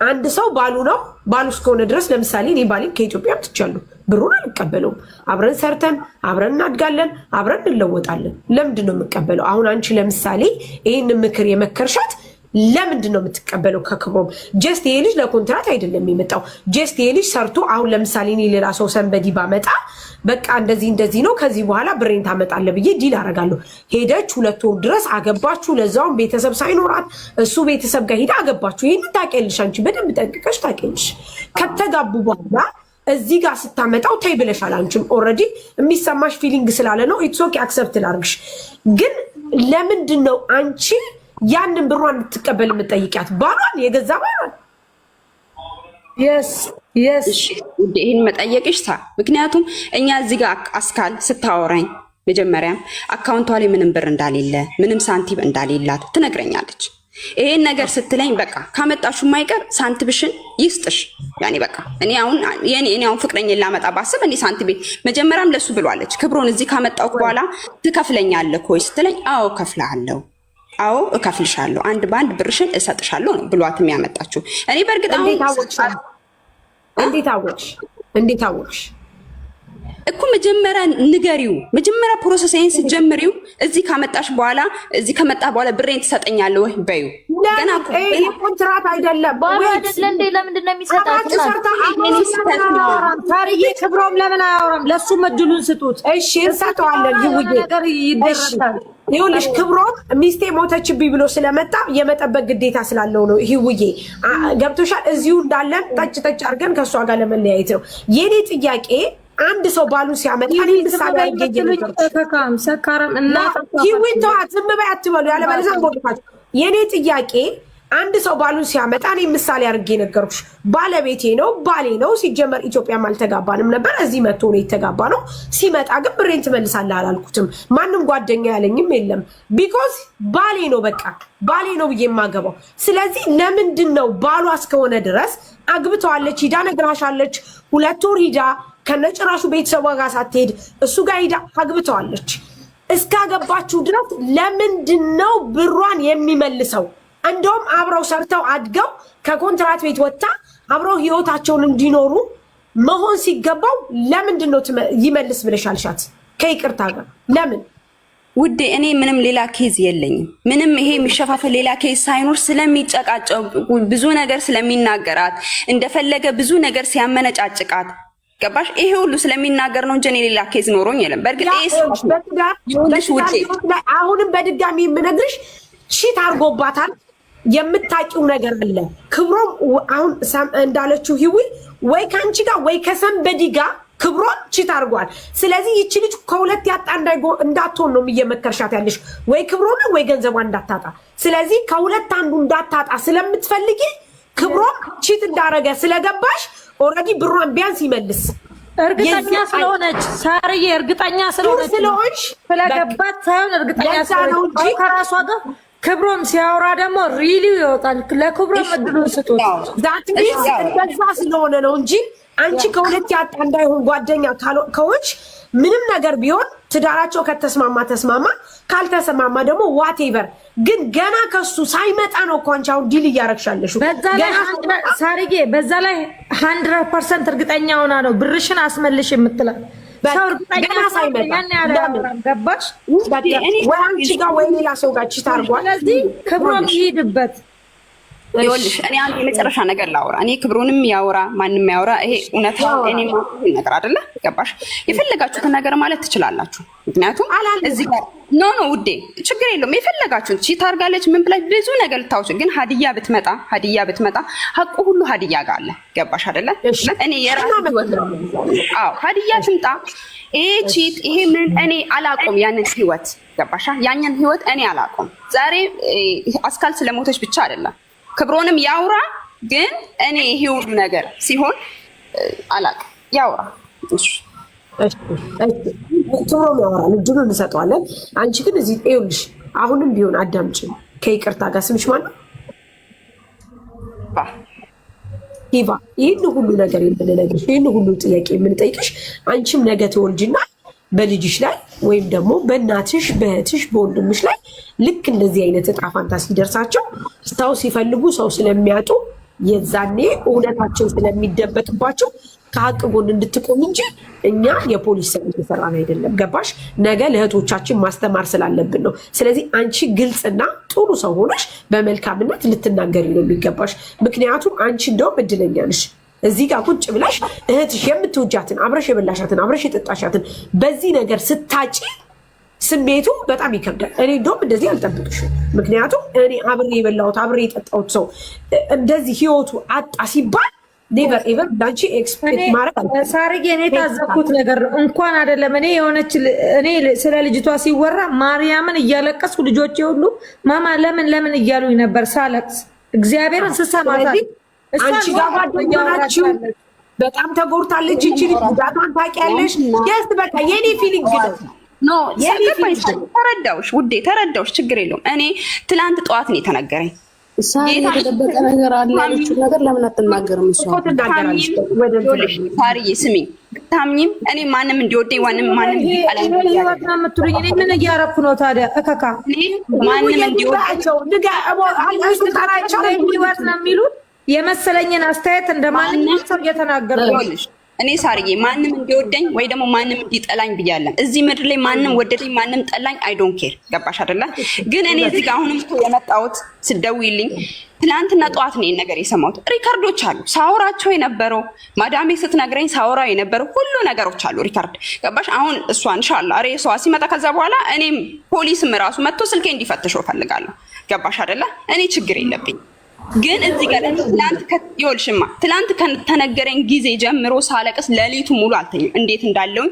[SPEAKER 3] አንድ ሰው ባሉ ነው። ባሉ እስከሆነ ድረስ ለምሳሌ እኔ ባሌን ከኢትዮጵያ አምጥቻለሁ፣ ብሩን አልቀበለውም። አብረን ሰርተን አብረን እናድጋለን፣ አብረን እንለወጣለን። ለምንድን ነው የምቀበለው? አሁን አንቺ ለምሳሌ ይህን ምክር የመከርሻት ለምንድን ነው የምትቀበለው? ከክብሮም ጀስት ይሄ ልጅ ለኮንትራት አይደለም የመጣው። ጀስት ይሄ ልጅ ሰርቶ አሁን ለምሳሌ እኔ ሌላ ሰው ሰንበዲ ባመጣ በቃ እንደዚህ ነው ከዚህ በኋላ ብሬን ታመጣለህ ብዬ ዲል አደርጋለሁ። ሄደች 2 ወር ድረስ አገባችሁ፣ ለዛውም ቤተሰብ ሳይኖራት እሱ ቤተሰብ ጋር ሄዳ አገባችሁ። ይህን ታውቂያለሽ፣ አንቺ በደንብ ጠንቅቀሽ ታውቂያለሽ። ከተጋቡ በኋላ እዚህ ጋር ስታመጣው ተይ ብለሻል። አንቺም ኦልሬዲ የሚሰማሽ ፊሊንግ ስላለ ነው። ኢትስ ኦኬ አክሰፕት ላድርግሽ። ግን ለምንድን ነው አንቺ ያንን ብሯን እንድትቀበል የምትጠይቂያት? ባሏን የገዛ ባሏን
[SPEAKER 8] ይህን መጠየቅሽ ምክንያቱም እኛ እዚህ ጋር አስካል ስታወራኝ መጀመሪያም አካውንቷ ላይ ምንም ብር እንዳሌለ ምንም ሳንቲም እንዳሌላት ትነግረኛለች። ይሄን ነገር ስትለኝ በቃ ካመጣሹ ማይቀር ሳንቲምሽን ይስጥሽ። ያኔ በቃ እኔ አሁን ፍቅረኛ ላመጣ ባስብ እኔ ሳንቲም መጀመሪያም ለሱ ብሏለች። ክብሮን እዚህ ካመጣው በኋላ ትከፍለኛለህ ወይ ስትለኝ አዎ ከፍላለሁ፣ አዎ እከፍልሻለሁ፣ አንድ ባንድ ብርሽን እሰጥሻለሁ ነው ብሏት የሚያመጣችው። እኔ በእርግጥ
[SPEAKER 3] እንዴት አወቅሽ
[SPEAKER 8] እኮ መጀመሪያ ንገሪው መጀመሪያ ፕሮሰስን ሲጀምሪው እዚህ ካመጣሽ በኋላ እዚህ ከመጣ በኋላ ብሬን ትሰጠኛለህ ወይ በዩ
[SPEAKER 3] ገና ኮንትራት አይደለም
[SPEAKER 5] ባሉ አይደለ እንዴ ለምንድን ነው የሚሰጣት
[SPEAKER 6] ታሪዬ ክብሮም ለምን አያወራም ለሱ መድሉን ስጡት
[SPEAKER 3] እሺ እንሰጠዋለን ይውዬ
[SPEAKER 6] ነገር ይደረጋል
[SPEAKER 3] ይኸውልሽ ክብሮም ሚስቴ ሞተችብኝ ብሎ ስለመጣ የመጠበቅ ግዴታ ስላለው ነው ይውዬ ገብቶሻል እዚሁ እንዳለን ጠጭ አድርገን ከሷ ጋር ለመለያየት ነው የኔ ጥያቄ አንድ ሰው ባሉን ሲያመጣ ምሳሌ አይገኝም
[SPEAKER 6] ሰካራም እና
[SPEAKER 3] ይውንተዋት ዝም በይ አትበሉ ያለ በለዛ ቦልፋት የኔ ጥያቄ አንድ ሰው ባሉን ሲያመጣ እኔ ምሳሌ አድርጌ ነገርኩሽ ባለቤቴ ነው ባሌ ነው ሲጀመር ኢትዮጵያም አልተጋባንም ነበር እዚህ መጥቶ ነው የተጋባ ነው ሲመጣ ግን ብሬን ትመልሳለህ አላልኩትም ማንንም ጓደኛ ያለኝም የለም ቢኮዝ ባሌ ነው በቃ ባሌ ነው ብዬ የማገባው ስለዚህ ለምንድን ነው ባሏ እስከሆነ ድረስ አግብተዋለች ሂዳ ነግራሻለች 2 ወር ሂዳ ከነጭራሹ ቤተሰቧ ጋር ሳትሄድ እሱ ጋር ሂዳ አግብተዋለች እስካገባችሁ ድረስ ለምንድን ነው ብሯን የሚመልሰው እንደውም አብረው ሰርተው አድገው ከኮንትራት ቤት ወጣ አብረው ህይወታቸውን እንዲኖሩ መሆን ሲገባው ለምንድን ነው ይመልስ ብለሻልሻት ከይቅርታ ጋር ለምን
[SPEAKER 8] ውዴ እኔ ምንም ሌላ ኬዝ የለኝም ምንም ይሄ የሚሸፋፈል ሌላ ኬዝ ሳይኖር ስለሚጨቃጨው ብዙ ነገር ስለሚናገራት እንደፈለገ ብዙ ነገር ሲያመነጫጭቃት ገባሽ ይሄ ሁሉ ስለሚናገር ነው እንጂ ሌላ ኬዝ ኖሮኝ የለም በርግጥ ይሄስ ውዴ
[SPEAKER 3] አሁንም በድጋሚ የምነግርሽ ቺት አርጎባታል የምታቂው ነገር አለ ክብሮም አሁን እንዳለችው ይዊ ወይ ካንቺ ጋር ወይ ከሰንበዲ ጋር ክብሮም ቺት አርጓል ስለዚህ ይቺ ልጅ ከሁለት ያጣ እንዳትሆን ነው እየመከርሻት ያለሽ ወይ ክብሮም ወይ ገንዘቧ እንዳታጣ ስለዚህ ከሁለት አንዱ እንዳታጣ ስለምትፈልጊ ክብሮም ቺት እንዳረገ ስለገባሽ ኦሬዲ ብሯን ቢያንስ ይመልስ
[SPEAKER 6] እርግጠኛ ስለሆነች ሳርዬ እርግጠኛ ስለሆነች ስለገባት ሳይሆን እርግጠኛ ስለሆነች ከራሷ ጋር ክብሮም ሲያወራ ደግሞ ሪሊ ይወጣል ለክብሮም እድሉን ስጡት
[SPEAKER 3] ዛት ቢስ እንደዛ ስለሆነ ነው እንጂ አንቺ ከሁለት ያጣ እንዳይሆን ጓደኛ ከሆንሽ ምንም ነገር ቢሆን ትዳራቸው ከተስማማ ካልተስማማ ደግሞ ዋቴቨር ግን ገና ከሱ ሳይመጣ ነው እኮ አንቺ አሁን ዲል እያረግሻለሽ
[SPEAKER 6] ሳርዬ በዛ ላይ 100% እርግጠኛ ሆና ነው ብርሽን አስመልሽ የምትላት
[SPEAKER 3] ገና ሳይመጣ
[SPEAKER 6] ገባሽ
[SPEAKER 3] ወይ አንቺ ጋር ወይ ሌላ ሰው ጋር ቺት አርጓል
[SPEAKER 6] ስለዚህ ክብሮም ይሄድበት
[SPEAKER 8] ይኸውልሽ እኔ አንድ የመጨረሻ ነገር ላውራ እኔ ክብሩንም ያወራ ማንንም ያወራ ይሄ እውነት እኔ ማለት ነገር አይደለ ገባሽ የፈለጋችሁትን ነገር ማለት ትችላላችሁ ምክንያቱም እዚህ ጋር ኖ ውዴ ችግር የለውም የፈለጋችሁት ቺት አርጋለች ምን ብላ ብዙ ነገር ልታውጭ ግን ሀዲያ ብትመጣ ሀቁ ሁሉ ሀዲያ ጋር አለ ገባሽ አይደለ እኔ የራሱ አዎ ሀዲያ ትምጣ ይሄ ቺት ይሄ ምን እኔ አላቆም ያንን ህይወት ገባሻ ያንን ህይወት እኔ አላቆም ዛሬ አስካል ስለሞተች ብቻ አይደለም ክብሮንም ያውራ ግን እኔ ይሄ ሁሉ ነገር ሲሆን አላቅ ያውራ እሺ
[SPEAKER 3] ክብሮም ያውራ ልጁን እንሰጠዋለን አንቺ ግን እዚህ ይኸውልሽ አሁንም ቢሆን አዳምጪ ከይቅርታ ጋር ስምሽ ማለት ሂባ ይሄን ሁሉ ነገር የምንነግርሽ ይሄን ሁሉ ጥያቄ የምንጠይቅሽ አንቺም ነገ ተወልጂና በልጅሽ ላይ ወይም ደግሞ በእናትሽ በእህትሽ በወንድምሽ ላይ ልክ እንደዚህ አይነት እጣ ፋንታ ሲደርሳቸው ሰው ሲፈልጉ ሰው ስለሚያጡ የዛኔ እውነታቸው ስለሚደበቅባቸው ከሀቅ ጎን እንድትቆም እንጂ እኛ የፖሊስ ሰው እየሰራን አይደለም ገባሽ ነገ ለእህቶቻችን ማስተማር ስላለብን ነው ስለዚህ አንቺ ግልጽና ጥሩ ሰው ሆነሽ በመልካምነት ልትናገሪ ነው የሚገባሽ ምክንያቱም አንቺ እንደውም እድለኛ ነሽ እዚህ ጋር ቁጭ ብለሽ እህትሽ የምትወጃትን አብረሽ የበላሻትን አብረሽ የጠጣሻትን በዚህ ነገር ስታጪ ስሜቱ በጣም ይከብዳል እኔ እንደውም እንደዚህ አልጠብቅሽም ምክንያቱም እኔ አብሬ የበላሁት አብሬ የጠጣሁት ሰው እንደዚህ ህይወቱ አጣ ሲባል ኔቨር ኤቨር ዳንቺ ኤክስፔክት ማድረግ
[SPEAKER 6] ሳርዬ እኔ ታዘብኩት ነገር እንኳን አይደለም እኔ የሆነች እኔ ስለ ልጅቷ ሲወራ ማርያምን እያለቀስኩ ልጆቼ ሁሉ ማማ ለምን እያሉኝ ነበር ሳለቅስ እግዚአብሔርን ስሰማታል
[SPEAKER 3] አንቺ ጋር ጓደኛችሁ በጣም ተጎድታለች እቺ ልጅ ጉዳቷን ታውቂያለሽ ጀስት በቃ የኔ ፊሊንግ ነው
[SPEAKER 8] ተረዳውሽ ውዴ ተረዳውሽ ችግር የለውም እኔ ትላንት ጠዋት ነው የተነገረኝ
[SPEAKER 9] የተደበቀ ነገር አለ ያለችው ነገር ለምን አትናገርም እሷ
[SPEAKER 3] ትናገራለች
[SPEAKER 8] ታሪዬ ስሚኝ ታምኝም እኔ ማንም እንዲወደኝ ማንም
[SPEAKER 6] ህይወት ነው የምትሉኝ እኔ ምን እያረኩ ነው ታዲያ እከካ
[SPEAKER 8] ማንም እንዲወዳቸው
[SPEAKER 3] ንጋ ህይወት ነው የሚሉት
[SPEAKER 6] የመሰለኝን አስተያየት እንደማንኛውም ሰው እየተናገርኩ
[SPEAKER 8] እኔ ሳርዬ ማንም እንዲወደኝ ወይ ደግሞ ማንም እንዲጠላኝ ብያለሁ። እዚህ ምድር ላይ ማንም ወደደኝ ማንም ጠላኝ አይ ዶንት ኬር። ገባሽ አይደለ? ግን እኔ እዚህ ጋር አሁንም እኮ የመጣሁት ስደውይልኝ ትናንትና ጠዋት ነው ነገር የሰማሁት። ሪካርዶች አሉ ሳወራቸው የነበረው ማዳሜ ስትነግረኝ ሳወራው የነበረው ሁሉ ነገሮች አሉ ሪካርድ። ገባሽ? አሁን እሷ ኢንሻአላህ ሬሷ ሲመጣ ከዛ በኋላ እኔም ፖሊስም ራሱ መጥቶ ስልኬ እንዲፈትሽው ፈልጋለሁ። ገባሽ አይደለ? እኔ ችግር የለብኝ። ግን እዚህ ጋር ትላንት ከተነገረኝ ጊዜ ጀምሮ ሳለቅስ ሌሊቱ ሙሉ አልተኝም። እንዴት እንዳለውኝ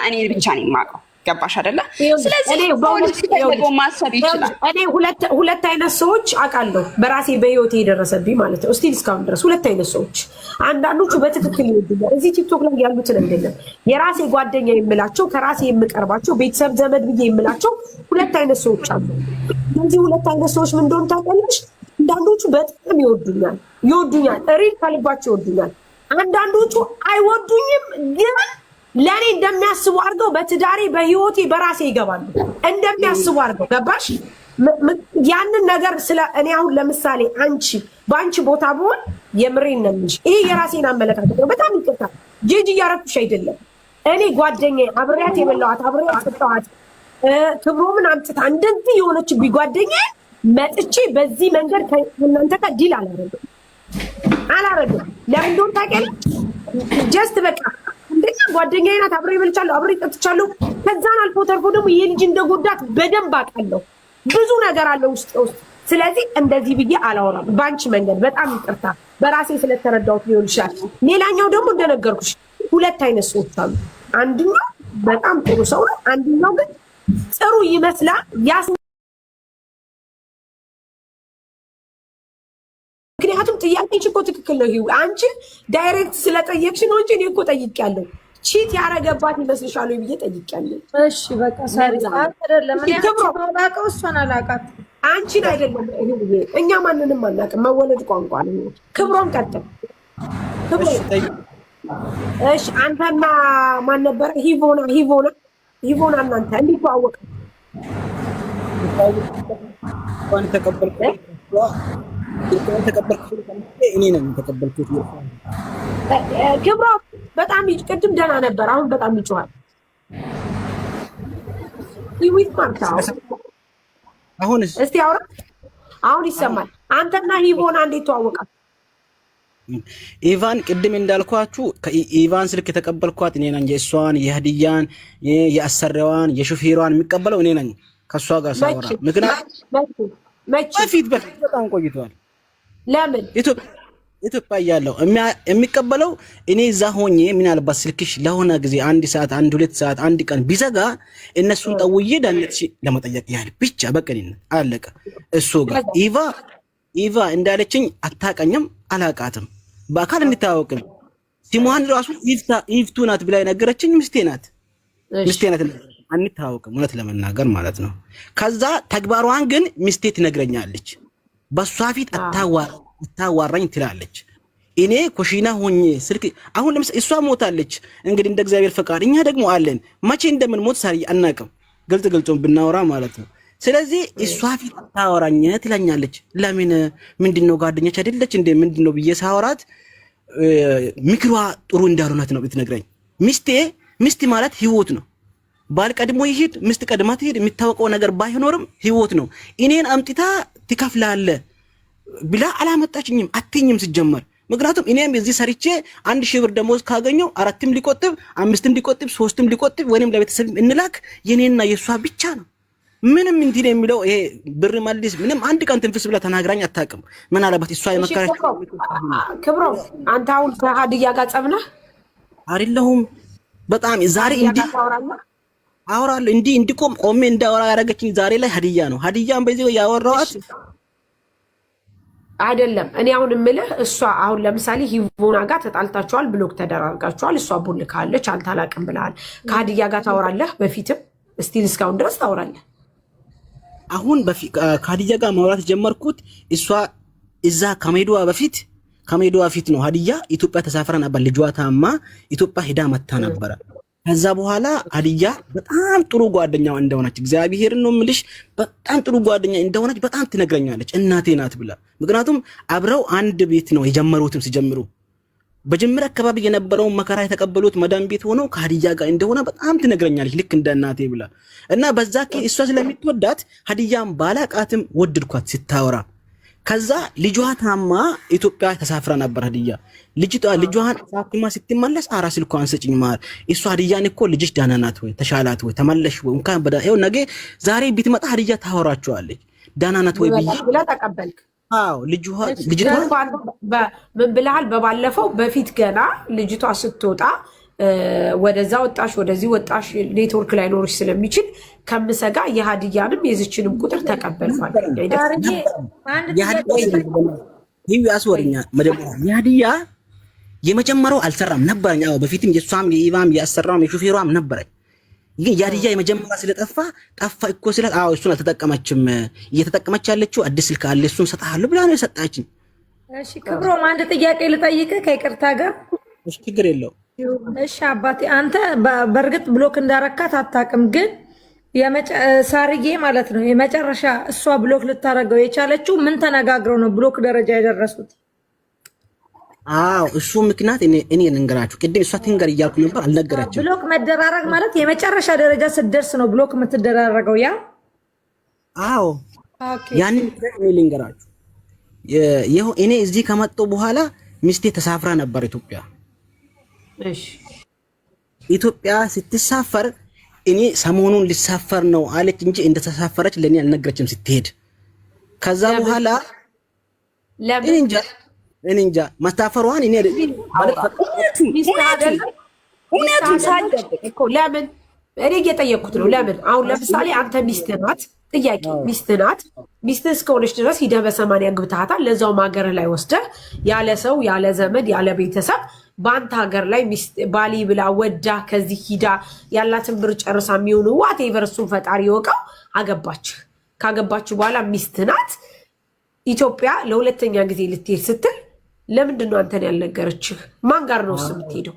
[SPEAKER 8] እኔ ብቻ ነኝ የማውቀው። ገባሽ አይደለ? ስለዚህ እኔ ማሰብ ይችላል።
[SPEAKER 3] እኔ ሁለት አይነት ሰዎች አውቃለሁ በራሴ በህይወቴ የደረሰብኝ ማለት ነው። እስቲል እስካሁን ድረስ ሁለት አይነት ሰዎች፣ አንዳንዶቹ በትክክል ይወዱኛል። እዚህ ቲክቶክ ላይ ያሉትን አይደለም የራሴ ጓደኛ የምላቸው ከራሴ የምቀርባቸው ቤተሰብ ዘመድ ብዬ የምላቸው ሁለት አይነት ሰዎች አሉ። እነዚህ ሁለት አይነት ሰዎች ምን እንደሆነ ታውቂያለሽ? አንዳንዶቹ በጣም ይወዱኛል ሪል ከልባቸው ይወዱኛል። አንዳንዶቹ አይወዱኝም ግን ለኔ እንደሚያስቡ አድርገው በትዳሬ በህይወቴ በራሴ ይገባሉ እንደሚያስቡ አድርገው። ገባሽ? ያንን ነገር ስለ እኔ አሁን ለምሳሌ በአንቺ ቦታ ብሆን የምሬን ነው የምልሽ። ይሄ የራሴን አመለካከት ነው። በጣም ይቅርታ ጄጂ እያረኩሽ አይደለም። እኔ ጓደኛዬ አብሬያት የበላኋት አብሬያት የጠጣኋት ክብሮምን አምጥታ እንደዚህ የሆነች ጓደኛዬ መጥቼ በዚህ መንገድ ከእናንተ ጋር ዲል አላረግም። ለምን እንደሆነ ታውቂያለሽ? ጀስት በቃ እንደኛ ጓደኛዬ ናት። አብሬ በልቻለሁ፣ አብሬ ጠጥቻለሁ። ከዛን አልፎ ተርፎ ደግሞ ይሄ ልጅ እንደጎዳት በደንብ አውቃለሁ። ብዙ ነገር አለ ውስጥ። ስለዚህ እንደዚህ ብዬ አላወራም በአንቺ መንገድ። በጣም ይቅርታ በራሴ ስለተረዳሁት ሊሆን ይችላል። ሌላኛው ደግሞ እንደነገርኩሽ ሁለት አይነት ሰዎች አሉ። አንደኛው በጣም ጥሩ ሰው ነው፣ አንደኛው ግን ጥሩ ይመስላል ምክንያቱም ጥያቄሽ እኮ ትክክል ነው። ይሄው አንቺ ዳይሬክት ስለጠየቅሽ ነው እንጂ እኔ እኮ ጠይቄያለሁ። ቺት ያረገባት ይመስልሻል ወይ ብዬ ጠይቄያለሁ።
[SPEAKER 6] እሺ በቃ ሳሪ አይደለም እኔ አላውቀው እሷን አላውቃት
[SPEAKER 3] አንቺን አይደለም ይሄ እኛ ማንንም አናውቅም። መወለድ ቋንቋ ነው። ክብሮም ቀጥል። እሺ አንተና ማን ነበር? ሂቮና እናንተ እንዴት ተዋወቀ?
[SPEAKER 2] እኔ ነኝ ተቀበልኩት።
[SPEAKER 3] ክብሮም በጣም ቅድም ደህና ነበር፣ አሁን በጣም ይጮሃል። ይዊት ማርታው
[SPEAKER 2] አሁንስ
[SPEAKER 3] እስቲ አውራ። አሁን ይሰማል። አንተና ሂቮና እንዴት ተዋወቃችሁ?
[SPEAKER 2] ኢቫን ቅድም እንዳልኳችሁ ከኢቫን ስልክ የተቀበልኳት እኔ ነኝ። የእሷን የህድያን የአሰሪዋን የሹፌሯን የሚቀበለው እኔ ነኝ ከሷ ጋር ሳወራ። ምክንያቱም በፊት በጣም ቆይቷል።
[SPEAKER 3] ለምን
[SPEAKER 2] ኢትዮጵያ እያለሁ የሚቀበለው እኔ እዛ ሆኜ ምናልባት ስልክሽ ለሆነ ጊዜ አንድ ሰዓት አንድ ሁለት ሰዓት አንድ ቀን ቢዘጋ እነሱን ጠውዬ ዳንetሽ ለመጠየቅ ያህል ብቻ በቀኝነት አለቀ። እሱ ጋር ኢቫ እንዳለችኝ አታቀኝም አላቃትም በአካል እንታወቅም። ሲሟን ራሱ ኢፍቱ ናት ብላ ነገረችኝ። ምስቴ ናት አንታወቅም እውነት ለመናገር ማለት ነው። ከዛ ተግባሯን ግን ምስቴ ትነግረኛለች። በሷ ፊት አታዋራኝ ትላለች። እኔ ኮሽና ሆኜ ስልክ አሁን ለምሳሌ እሷ ሞታለች እንግዲህ እንደ እግዚአብሔር ፈቃድ፣ እኛ ደግሞ አለን። መቼ እንደምንሞት ሳሪ አናውቅም፣ ግልጽ ብናወራ ማለት ነው። ስለዚህ እሷ ፊት አታወራኝ ትለኛለች። ለምን ምንድነው ጓደኛች አይደለች እንዴ ምንድነው ብዬ ሳወራት ምክሯ ጥሩ እንዳልሆነት ነው ብትነግረኝ። ሚስት ማለት ህይወት ነው። ባል ቀድሞ ይሄድ ሚስት ቀድማ ትሄድ የሚታወቀው ነገር ባይኖርም ህይወት ነው። እኔን አምጥታ ትከፍላለ ብላ አላመጣችኝም አትኝም ሲጀመር። ምክንያቱም እኔም እዚህ ሰርቼ 1000 ብር ደሞዝ ካገኘው 4ም ሊቆጥብ 5ም ሊቆጥብ 3ም ሊቆጥብ ወንም ለቤተሰብ እንላክ የኔና የሷ ብቻ ነው። ምንም እንትን የሚለው ይሄ ብር መልስ ምንም አንድ ቀን ትንፍስ ብላ ተናግራኝ አታውቅም። ምን አለባት እሷ የመከረች
[SPEAKER 3] ክብሮም። አንተ አሁን ከሀዲያ ጋር ጸብነህ
[SPEAKER 2] አይደለሁም? በጣም ዛሬ እንዲህ አወራለሁ እንዲቆም ቆሜ እንዳወራ ያደረገችኝ ዛሬ ላይ ሀዲያ ነው። ሀዲያን በዚህ ያወራዋት
[SPEAKER 3] አይደለም። እኔ አሁን እምልህ እሷ አሁን ለምሳሌ ሂቮና ጋር ተጣልታችኋል፣ ብሎክ ተደራርጋችኋል። እሷ ቦልካለች፣ አንተ አላቅም ብለሃል። ከሀዲያ ጋር ታወራለህ? በፊትም ስቲል እስካሁን ድረስ ታወራለህ?
[SPEAKER 2] አሁን ከሀዲያ ጋር ማውራት ጀመርኩት። እሷ እዛ ከመሄዷ በፊት ነው ሀዲያ ኢትዮጵያ ተሳፍራ ነበር። ልጇ ታማ ኢትዮጵያ ሄዳ መታ ነበረ። ከዛ በኋላ ሀዲያ በጣም ጥሩ ጓደኛው እንደሆነች እግዚአብሔርን ነው የምልሽ፣ በጣም ጥሩ ጓደኛ እንደሆነች በጣም ትነግረኛለች። እናቴ ናት ብላ። ምክንያቱም አብረው አንድ ቤት ነው የጀመሩትም። ሲጀምሩ በጅምር አካባቢ የነበረውን መከራ የተቀበሉት መዳም ቤት ሆነው ከሀዲያ ጋር እንደሆነ በጣም ትነግረኛለች፣ ልክ እንደ እናቴ ብላ እና በዛ እሷ ስለምትወዳት ሀዲያን ባላቃትም ወድድኳት ስታወራ። ከዛ ልጇ ታማ ኢትዮጵያ ተሳፍራ ነበር ሀዲያ። ልጇን ታክማ ስትመለስ አራ ስልኳን ስጭኝ ማር እሷ ሀዲያን እኮ ልጅሽ ደህና ናት ወይ ተሻላት ወይ ተመለሽ ወይ እንኳን ይኸው ነገ ዛሬ ቢትመጣ ሀዲያ ታወራቸዋለች። ደህና ናት ወይ ብላ ተቀበልክ? አዎ ልጅቷ
[SPEAKER 3] ምን ብለሃል? በባለፈው በፊት ገና ልጅቷ ስትወጣ ወደዛ ወጣሽ ወደዚህ ወጣሽ ኔትወርክ ላይ ኖርሽ ስለሚችል ከምሰጋ የሀዲያንም የዚችንም ቁጥር ተቀበልኳል።
[SPEAKER 2] የሀዲያ የመጀመሪያው አልሰራም ነበረኝ። አዎ በፊትም የሷም የኢቫም ያሰራም የሹፌሯም ነበረኝ። ግን የሀዲያ የመጀመሪያ ስለጠፋ ጠፋ እኮ ስለ አዎ እሱን አልተጠቀመችም። እየተጠቀመች ያለችው አዲስ ስልክ አለ እሱን ሰጣለሁ ብላ ነው የሰጣችኝ።
[SPEAKER 6] እሺ ክብሮም አንድ ጥያቄ ልጠይቅህ ከይቅርታ ጋር።
[SPEAKER 2] እሺ ችግር የለው።
[SPEAKER 6] እሺ አባቴ አንተ በእርግጥ ብሎክ እንዳረካት አታውቅም፣ ግን ሳርዬ ማለት ነው የመጨረሻ እሷ ብሎክ ልታረገው የቻለችው ምን ተነጋግረው ነው ብሎክ ደረጃ የደረሱት?
[SPEAKER 2] አዎ እሱ ምክንያት እኔ ልንገራችሁ። ቅድም እሷ ትንገር እያልኩ ነበር አልነገረችም።
[SPEAKER 6] ብሎክ መደራረግ ማለት የመጨረሻ ደረጃ ስትደርስ ነው ብሎክ የምትደራረገው። ያ
[SPEAKER 2] አዎ ያንን እኔ ልንገራችሁ። እኔ እዚህ ከመጣሁ በኋላ ሚስቴ ተሳፍራ ነበር ኢትዮጵያ።
[SPEAKER 3] እሺ
[SPEAKER 2] ኢትዮጵያ ስትሳፈር እኔ ሰሞኑን ሊሳፈር ነው አለች እንጂ እንደተሳፈረች ለኔ አልነገረችም ስትሄድ። ከዛ በኋላ እኔ እንጃ ማስታፈሯን እኔ
[SPEAKER 3] እውነቱን ሳደብቅ እኮ ለምን እኔ እየጠየቅኩት ነው። ለምን አሁን ለምሳሌ አንተ ሚስትህ ናት፣ ጥያቄ ሚስትህ ናት። ሚስትህ እስከሆነች ድረስ ሂደህ በ80 ግብተሃታል። ለዛውም ሀገር ላይ ወስደህ ያለ ሰው ያለ ዘመድ ያለ ቤተሰብ በአንተ ሀገር ላይ ባሊ ብላ ወዳ ከዚህ ሂዳ ያላትን ብር ጨርሳ የሚሆኑ ዋቴቨር እሱን ፈጣሪ ይወቀው አገባችህ። ካገባችሁ በኋላ ሚስትህ ናት። ኢትዮጵያ ለሁለተኛ ጊዜ ልትሄድ ስትል ለምንድን ነው አንተን ያልነገረችህ? ማን ጋር ነው እሱ የምትሄደው?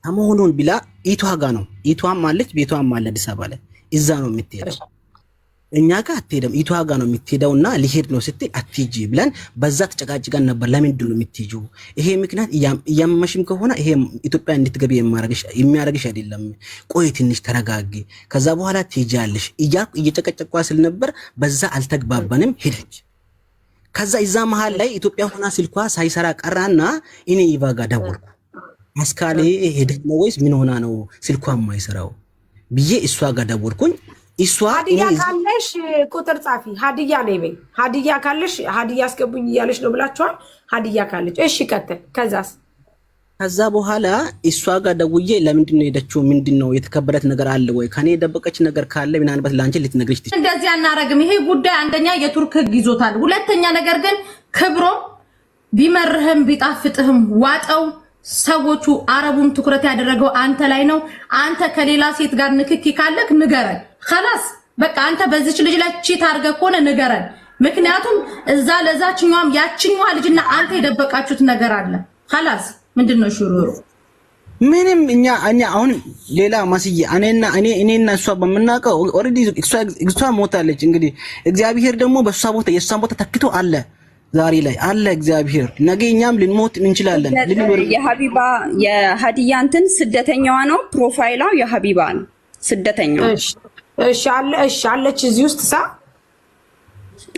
[SPEAKER 2] ሰሞኑን ቢላ ኢቷ ጋር ነው። ኢቷም አለች ቤቷም አለ አዲስ አበባ ላይ እዛ ነው የምትሄደው። እኛ ጋር አትሄድም። ኢቷ ጋር ነው የምትሄደውና ሊሄድ ነው ስትል አትሄጂ ብለን በዛ ተጨቃጭቀን ነበር። ለምንድን ነው የምትሄጂው? ይሄ ምክንያት እያመመሽም ከሆነ ይሄ ኢትዮጵያ እንድትገቢ የሚያደርግሽ አይደለም። ቆይ ትንሽ ተረጋጊ፣ ከዛ በኋላ ትሄጃለሽ እያልኩ እየጨቀጨቋ ስለነበር በዛ አልተግባባንም። ሄደች። ከዛ እዛ መሃል ላይ ኢትዮጵያ ሆና ስልኳ ሳይሰራ ቀራና እኔ ኢቫ ጋር ደወልኩ። አስካሌ ሄደች ነው ወይስ ምን ሆና ነው ስልኳ የማይሰራው ብዬ እሷ ጋር ደወልኩኝ። እሷ
[SPEAKER 3] ሀዲያ ካለሽ ቁጥር ጻፊ ሀዲያ ነይ በይ። ሀዲያ ካለሽ ሀዲያ አስገቡኝ እያለሽ ነው ብላችኋል። ሀዲያ ካለች እሺ ቀጥል። ከዛ በኋላ እሷ ጋር ደውዬ ለምንድን ነው ሄደችው? ምንድን ነው የተከበረት ነገር አለ ወይ? ከኔ የደበቀች ነገር ካለ ምናልባት ላንቺ ልትነግርሽ ትችል።
[SPEAKER 1] እንደዚህ አናረግም። ይሄ ጉዳይ አንደኛ የቱርክ ህግ ይዞታል። ሁለተኛ ነገር ግን ክብሮም ቢመርህም ቢጣፍጥህም ዋጠው። ሰዎቹ አረቡም ትኩረት ያደረገው አንተ ላይ ነው። አንተ ከሌላ ሴት ጋር ንክኪ ካለክ ንገረን። خلاص በቃ አንተ በዚች ልጅ ላይ ቺት አድርገህ ከሆነ ንገረን። ምክንያቱም እዛ ለዛችኛዋም ያችኛዋ ልጅና አንተ የደበቃችሁት ነገር አለ። خلاص ምንድነው ሹሩሩ?
[SPEAKER 2] ምንም እኛ አሁን ሌላ ማስዬ እኔና እሷ በመናቀው ኦሬዲ እሷ ሞታለች። እንግዲህ እግዚአብሔር ደግሞ በሷ ቦታ የሷን ቦታ ተክቶ አለ ዛሬ ላይ አለ እግዚአብሔር። ነገ እኛም ልንሞት እንችላለን።
[SPEAKER 8] የሀቢባ የሀዲያ እንትን ስደተኛዋ ነው ፕሮፋይሏ የሀቢባ ነው ስደተኛዋ።
[SPEAKER 3] እሺ አለ እሺ አለች እዚህ ውስጥ ሳ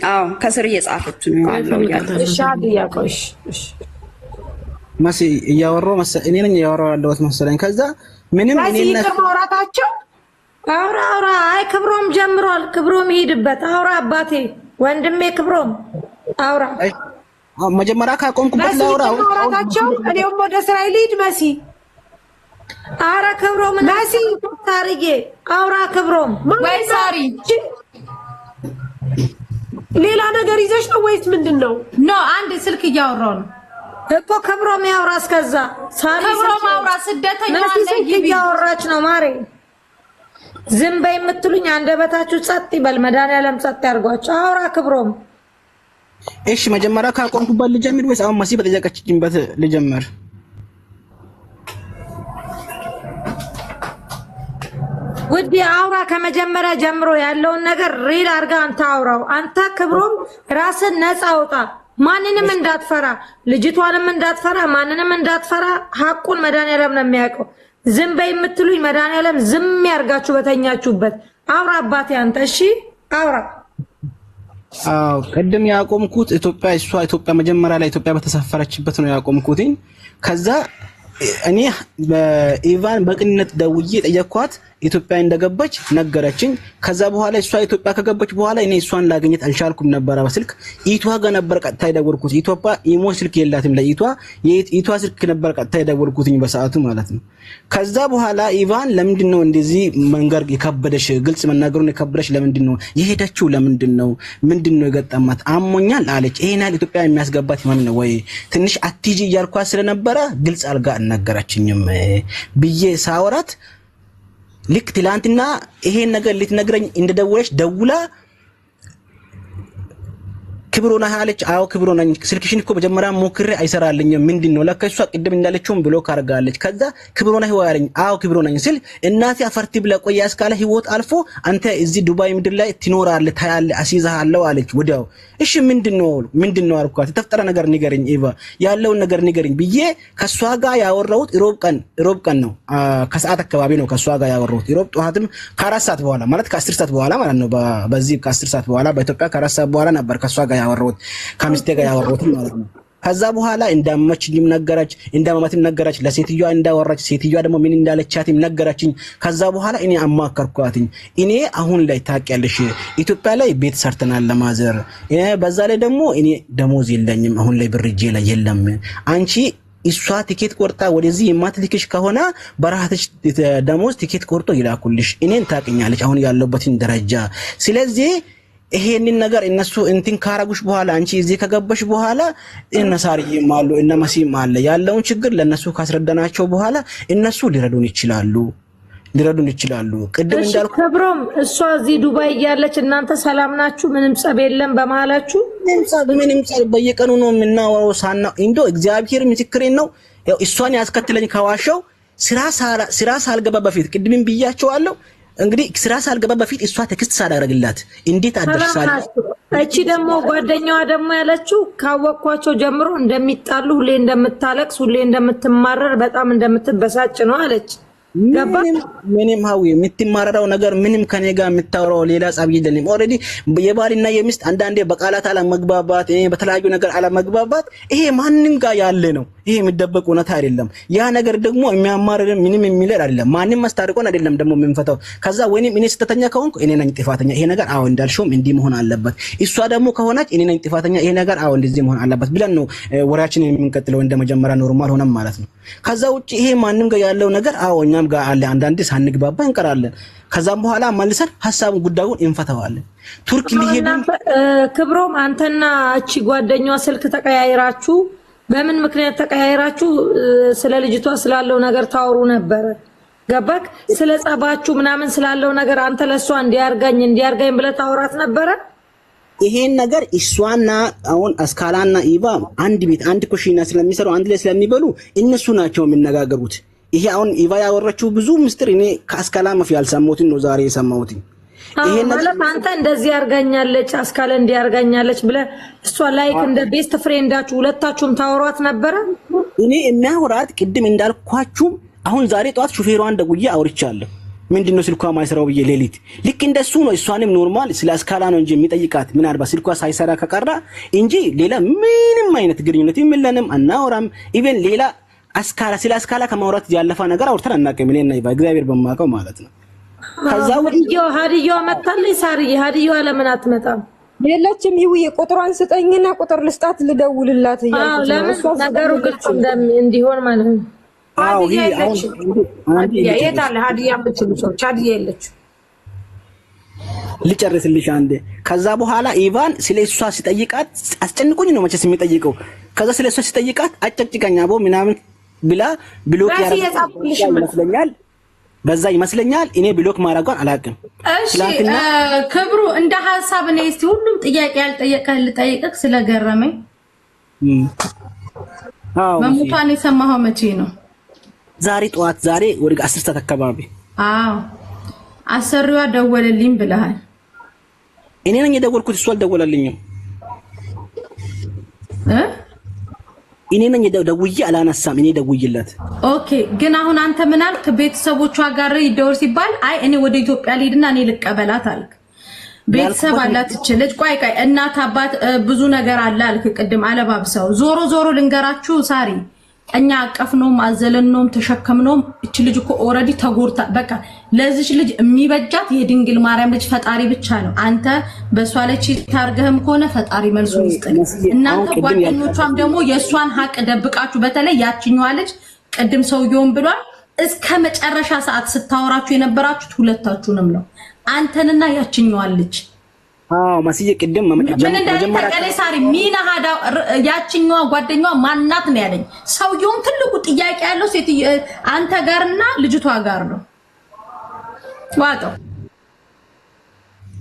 [SPEAKER 8] አዎ ከስር እየጻፈች ነው ያለው።
[SPEAKER 3] እሺ ሀዲያ ቆሽ እሺ
[SPEAKER 2] ማሲ እያወራሁ መሰለኝ እኔ ነኝ እያወራሁ ያለሁት መሰለኝ። ከዛ ምንም
[SPEAKER 3] እኔና ማውራታቸው
[SPEAKER 6] አውራ አይ ክብሮም ጀምሯል። ክብሮም ይሄድበት አውራ አባቴ ወንድሜ ክብሮም አውራ
[SPEAKER 2] መጀመሪያ ካቆምኩበት ላውራ
[SPEAKER 3] ማውራታቸው እኔም ወደ እስራኤል ሂድ መሲ
[SPEAKER 6] አረ ክብሮም
[SPEAKER 3] መሲ
[SPEAKER 6] ታሪጌ አውራ ክብሮም
[SPEAKER 1] ወይ ሳሪ
[SPEAKER 3] ሌላ ነገር ይዘሽ ነው ወይስ ምንድነው?
[SPEAKER 1] ኖ አንድ ስልክ እያወራሁ ነው
[SPEAKER 6] እኮ ክብሮም ያውራ። እስከዛ ሳሪ
[SPEAKER 1] ክብሮም አውራ ስደተኛው አንዴ
[SPEAKER 6] እያወራች ነው ማሬ። ዝም በይ የምትሉኝ አንደበታችሁ ጸጥ ይበል። መድኃኒዓለም ጸጥ ያርጓችሁ። አውራ ክብሮም
[SPEAKER 2] እሺ መጀመሪያ ካቆምኩበት ልጀምር ወይስ አሁን መሲ በተዘቀችኝበት ልጀምር?
[SPEAKER 6] ውድ አውራ ከመጀመሪያ ጀምሮ ያለውን ነገር ሪል አርጋ አንተ አውራው። አንተ ክብሮም ራስን ነፃ አውጣ። ማንንም እንዳትፈራ፣ ልጅቷንም እንዳትፈራ፣ ማንንም እንዳትፈራ። ሐቁን መድኃኒዓለም ነው የሚያውቀው። ዝም በይ የምትሉኝ መድኃኒዓለም ዝም ያርጋችሁ በተኛችሁበት። አውራ አባቴ አንተ። እሺ አውራ።
[SPEAKER 2] አዎ ቅድም ያቆምኩት ኢትዮጵያ መጀመሪያ ላይ ኢትዮጵያ በተሰፈረችበት ነው ያቆምኩትኝ። ከዛ እኔ በኢቫን በቅንነት ደውዬ ጠየኳት። ኢትዮጵያ እንደገባች ነገረችኝ። ከዛ በኋላ እሷ ኢትዮጵያ ከገባች በኋላ እኔ እሷን ላገኘት አልቻልኩም ነበር። በስልክ ኢቷ ጋር ነበር ቀጥታ የደወልኩት። ኢትዮጵያ ኢሞ ስልክ የላትም ለኢቷ ስልክ ነበር ቀጥታ የደወልኩትኝ በሰዓቱ ማለት ነው። ከዛ በኋላ ኢቫን ለምንድን ነው እንደዚህ መንገር የከበደሽ? ግልጽ መናገሩን የከበደሽ ለምንድን ነው? የሄደችው ለምንድን ነው? ምንድን ነው የገጠማት? አሞኛል አለች። ይሄን ያህል ኢትዮጵያ የሚያስገባት ማን ነው? ወይ ትንሽ አትጂ እያልኳት ስለነበረ ግልጽ አልጋ አልነገረችኝም ብዬ ሳወራት ልክ ትላንትና ይሄን ነገር ልትነግረኝ እንደደወለች ደውላ ክብሮና አለች። አዎ ክብሮና ስልክሽን እኮ መጀመሪያ ሞክሬ አይሰራልኝም። ምንድነው ለካ እሷ ቅድም እንዳለችውም ብሎ ካርጋለች። ከዛ ክብሮና ይዋያለኝ። አዎ ክብሮና ስል እናቴ አፈርቲ ብለ ቆያ እስካለ ህይወት አልፎ አንተ እዚህ ዱባይ ምድር ላይ ትኖራለህ ታያለህ አሲዛሃለሁ አለች። ወዲያው እሺ ምንድነው አልኳት። የተፈጠረ ነገር ንገረኝ ኢቫ ያለውን ነገር ንገረኝ ብዬ ከሷ ጋር ያወራሁት ሮብ ቀን ነው። ከሰዓት አካባቢ ነው ከሷ ጋር ያወራሁት። ሮብ ጠዋትም ከ4 ሰዓት በኋላ ማለት ከ10 ሰዓት በኋላ ማለት ነው። በዚህ ከ10 ሰዓት በኋላ በኢትዮጵያ ከ4 ሰዓት በኋላ ነበር ከሷ ጋር ያወራሁት ከሚስቴ ጋር ያወራሁት ማለት ነው። ከዛ በኋላ እንዳመመችኝም ነገረች፣ እንዳመማትም ነገረች። ለሴትዮዋ እንዳወራች ሴትዮዋ ደግሞ ምን እንዳለቻትም ነገረችኝ። ከዛ በኋላ እኔ አማከርኳትኝ። እኔ አሁን ላይ ታውቂያለሽ ኢትዮጵያ ላይ ቤት ሰርተናል ለማዘር፣ በዛ ላይ ደግሞ እኔ ደሞዝ የለኝም አሁን ላይ ብር እጄ ላይ የለም። አንቺ እሷ ቲኬት ቆርጣ ወደዚህ የማትልክሽ ከሆነ በራህትሽ ደሞዝ ቲኬት ቆርጦ ይላኩልሽ። እኔን ታውቂኛለች አሁን ያለሁበትን ደረጃ። ስለዚህ ይሄንን ነገር እነሱ እንትን ካረጉሽ በኋላ አንቺ እዚህ ከገባሽ በኋላ እነሳርዬም አሉ እነ መሲም አለ ያለውን ችግር ለነሱ ካስረዳናቸው በኋላ እነሱ ሊረዱን ይችላሉ። ቅድም እንዳልኩ
[SPEAKER 6] ክብሮም እሷ እዚህ ዱባይ እያለች እናንተ ሰላም ናችሁ? ምንም ጸብ የለም በመሃላችሁ?
[SPEAKER 2] ምንም ጸብ በየቀኑ ነው የምናወራው። እንደው እግዚአብሔር ምስክሬን ነው። ያው እሷን ያስከትለኝ ከዋሻው ስራ ሳልገባ በፊት ቅድምም ብያቸዋለሁ። እንግዲህ ስራ ሳልገባ በፊት እሷ ቴክስት ሳላደርግላት እንዴት አደርሳለ?
[SPEAKER 6] እቺ ደግሞ ጓደኛዋ ደግሞ ያለችው ካወቅኳቸው ጀምሮ እንደሚጣሉ፣ ሁሌ እንደምታለቅስ፣ ሁሌ እንደምትማረር፣ በጣም እንደምትበሳጭ ነው አለች።
[SPEAKER 2] ምንም ሀዊ የምትማረረው ነገር ምንም ከኔ ጋር የምታወራው ሌላ ጸብ የለንም። ኦልሬዲ የባልና የሚስት አንዳንዴ በቃላት አለመግባባት፣ በተለያዩ ነገር አለመግባባት ይሄ ማንንም ጋር ያለ ነው። ይሄ የሚደበቅ እውነት አይደለም። ያ ነገር ደግሞ የሚያማርር ምንም የሚለር አይደለም። ማንንም ማስታርቆን አይደለም ደግሞ የምንፈታው። ከዛ ወይንም እኔ ስህተተኛ ከሆንኩ እኔ ነኝ ጥፋተኛ፣ ይሄ ነገር አዎ እንዳልሽውም እንዲህ መሆን አለበት። እሷ ደግሞ ከሆነች እኔ ነኝ ጥፋተኛ፣ ይሄ ነገር አዎ እንደዚህ መሆን አለበት ብለን ነው ወሬያችንን የምንቀጥለው እንደመጀመሪያ ኖርማል ሆነም ማለት ነው። ከዛ ውጪ ይሄ ማንንም ጋር ያለው ነገር አዎ እኛም ጋር አለ። አንዳንዴ ሳንግባባ እንቀራለን። ከዛም በኋላ መልሰን ሐሳቡን ጉዳዩን እንፈታዋለን። ቱርክ ሊሄዱ
[SPEAKER 6] ክብሮም አንተና እቺ ጓደኛዋ ስልክ ተቀያይራችሁ በምን ምክንያት ተቀያይራችሁ ስለ ልጅቷ ስላለው ነገር ታወሩ ነበር? ገባክ? ስለ ጸባችሁ ምናምን ስላለው ነገር አንተ ለሷ እንዲያርጋኝ ብለህ ታወራት ነበረ?
[SPEAKER 2] ይሄን ነገር እሷና አሁን አስካላና ኢቫ አንድ ቤት አንድ ኩሽና ስለሚሰሩ አንድ ላይ ስለሚበሉ እነሱ ናቸው የሚነጋገሩት። ይሄ አሁን ኢቫ ያወራችው ብዙ ምስጢር እኔ ከአስካላ መፍ ያልሰማሁትን ነው ዛሬ የሰማሁት።
[SPEAKER 6] ይሄ ማለት አንተ እንደዚህ ያርጋኛለች አስካለ እንዲያርጋኛለች ብለህ እሷ ላይክ እንደ ቤስት ፍሬንዳችሁ ሁለታችሁም ታወሯት ነበረ?
[SPEAKER 2] እኔ የሚያወራት ቅድም እንዳልኳችሁ አሁን ዛሬ ጠዋት ሹፌሯን ደውዬ አውርቻለሁ። ምንድነው ስልኳ ማይሰራው ብዬ ሌሊት ልክ እንደሱ ነው። እሷንም ኖርማል ስለ አስካላ ነው እንጂ የሚጠይቃት ምናልባት ስልኳ ሳይሰራ ከቀራ እንጂ ሌላ ምንም አይነት ግንኙነት የለንም፣ አናወራም። ኢቨን ሌላ አስካላ ስለ አስካላ ከማውራት ያለፈ ነገር አውርተን አናውቅም። እኔና ኢቫ እግዚአብሔር በማውቀው ማለት ነው።
[SPEAKER 6] ከዛው ሀዲያዋ መጣለች። ሳርዬ ሀዲያዋ ለምን አትመጣም?
[SPEAKER 9] የለችም። ይውዬ ቁጥሯን ስጠኝና ቁጥር ልስጣት ልደውልላት እያልኩ
[SPEAKER 6] ለምን ነገሩ ግልጽ እንዲሆን ማለት ነው።
[SPEAKER 3] ሀዲያ የት አለ? ሀዲያ የምትሉ ሰዎች ሀዲያ የለችም።
[SPEAKER 2] ልጨርስልሽ አንዴ። ከዛ በኋላ ኢቫን ስለ እሷ ሲጠይቃት አስጨንቁኝ ነው መቼስ የሚጠይቀው። ከዛ ስለ እሷ ሲጠይቃት አጨጭቀኛ ቦ ምናምን ብላ ብሎክ ይመስለኛል በዛ ይመስለኛል። እኔ ብሎክ ማድረጓን አላውቅም።
[SPEAKER 1] እሺ ክብሩ እንደ ሐሳብ ነው። እስቲ ሁሉም ጥያቄ ያልጠየቀህ ልጠይቅህ ስለገረመኝ። መሙቷን የሰማኸው መቼ ነው?
[SPEAKER 2] ዛሬ ጠዋት፣ ዛሬ ወደ 10 ሰዓት አካባቢ።
[SPEAKER 1] አሰሪዋ ደወለልኝ ብለሃል።
[SPEAKER 2] እኔ ነኝ የደወልኩት፣ እሱ አልደወለልኝም። እኔ ነኝ ደውዬ አላነሳም። እኔ ደውዬለት
[SPEAKER 1] ኦኬ። ግን አሁን አንተ ምን አልክ? ቤተሰቦቿ ጋር ይደውል ሲባል አይ እኔ ወደ ኢትዮጵያ ልሂድና እኔ ልቀበላት አልክ። ቤተሰብ አላት እችልጅ። ቆይ እናት አባት ብዙ ነገር አለ አልክ ቅድም አለባብሰው። ዞሮ ዞሮ ልንገራችሁ ሳሪ፣ እኛ አቀፍነውም አዘለነውም ተሸከምነውም እች ልጅ እኮ ኦሬዲ ተጎርታ በቃ ለዚች ልጅ የሚበጃት የድንግል ማርያም ልጅ ፈጣሪ ብቻ ነው። አንተ በሷ ላይ ታርገህም ከሆነ ፈጣሪ መልሶ ይስጥል። እናንተ ጓደኞቿም ደግሞ የሷን ሀቅ ደብቃችሁ፣ በተለይ ያችኛዋ ልጅ ቅድም ሰውየውን ብሏል እስከ መጨረሻ ሰዓት ስታወራችሁ የነበራችሁት ሁለታችሁንም ነው፣ አንተንና ያችኛዋን ልጅ።
[SPEAKER 2] ማስዬ ቅድም
[SPEAKER 1] መጀመሪያ ሳሪ ሚና ሀዳ ያችኛዋ ጓደኛዋ ማናት ነው ያለኝ። ሰውየውን ትልቁ ጥያቄ ያለው ሴት አንተ ጋርና ልጅቷ ጋር ነው። ዋጣው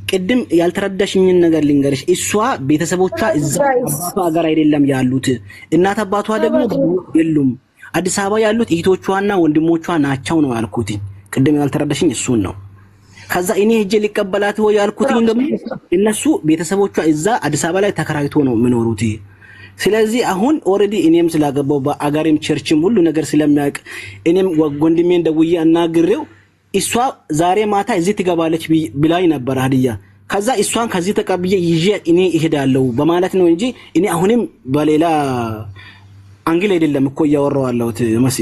[SPEAKER 2] ቅድም ያልተረዳሽኝን ነገር ልንገርሽ። እሷ ቤተሰቦቿ እዛ አባቷ ጋር አይደለም ያሉት፣ እናት አባቷ ደግሞ የሉም። አዲስ አበባ ያሉት እህቶቿና ወንድሞቿ ናቸው ነው ያልኩት። ቅድም ያልተረዳሽኝ እሱን ነው። ከዛ እኔ ሄጄ ሊቀበላት ወይ ያልኩት ደግሞ እነሱ ቤተሰቦቿ እዛ አዲስ አበባ ላይ ተከራይቶ ነው የሚኖሩት። ስለዚህ አሁን ኦሬዲ እኔም ስላገባው በአጋሪም ቸርችም ሁሉ ነገር ስለሚያውቅ እኔም ወንድሜን ደውዬ አናግሬው እሷ ዛሬ ማታ እዚህ ትገባለች ብላኝ ነበር ሀዲያ። ከዛ እሷን ከዚህ ተቀብዬ ይዤ እኔ እሄዳለሁ በማለት ነው እንጂ እኔ አሁንም በሌላ አንግል አይደለም እኮ እያወራው ያለሁት መሲ።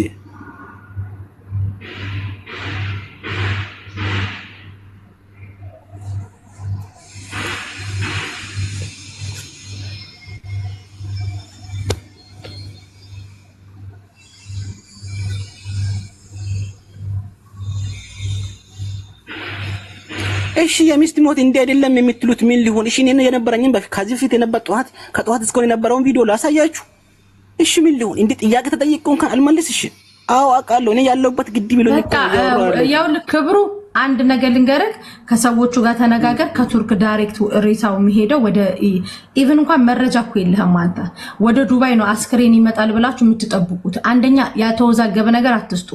[SPEAKER 2] እሺ የሚስት ሞት እንዴ አይደለም የምትሉት ምን ሊሆን? እሺ እኔ የነበረኝን ከዚህ በፊት የነበረ ከጠዋት እስከ የነበረውን ቪዲዮ ላሳያችሁ። እሺ ምን ሊሆን? እንዴ ጥያቄ ተጠይቀው እንኳን አልመለስሽ። አዎ አውቃለሁ እኔ ያለሁበት ግድ ብሎ
[SPEAKER 1] ያው ክብሩ አንድ ነገር ልንገርህ፣ ከሰዎቹ ጋር ተነጋገር። ከቱርክ ዳይሬክት ሬሳው የሚሄደው ወደ ኢቭን እንኳን መረጃ እኮ የለህም አንተ። ወደ ዱባይ ነው አስክሬን ይመጣል ብላችሁ የምትጠብቁት። አንደኛ ያተወዛገበ ነገር አትስጡ።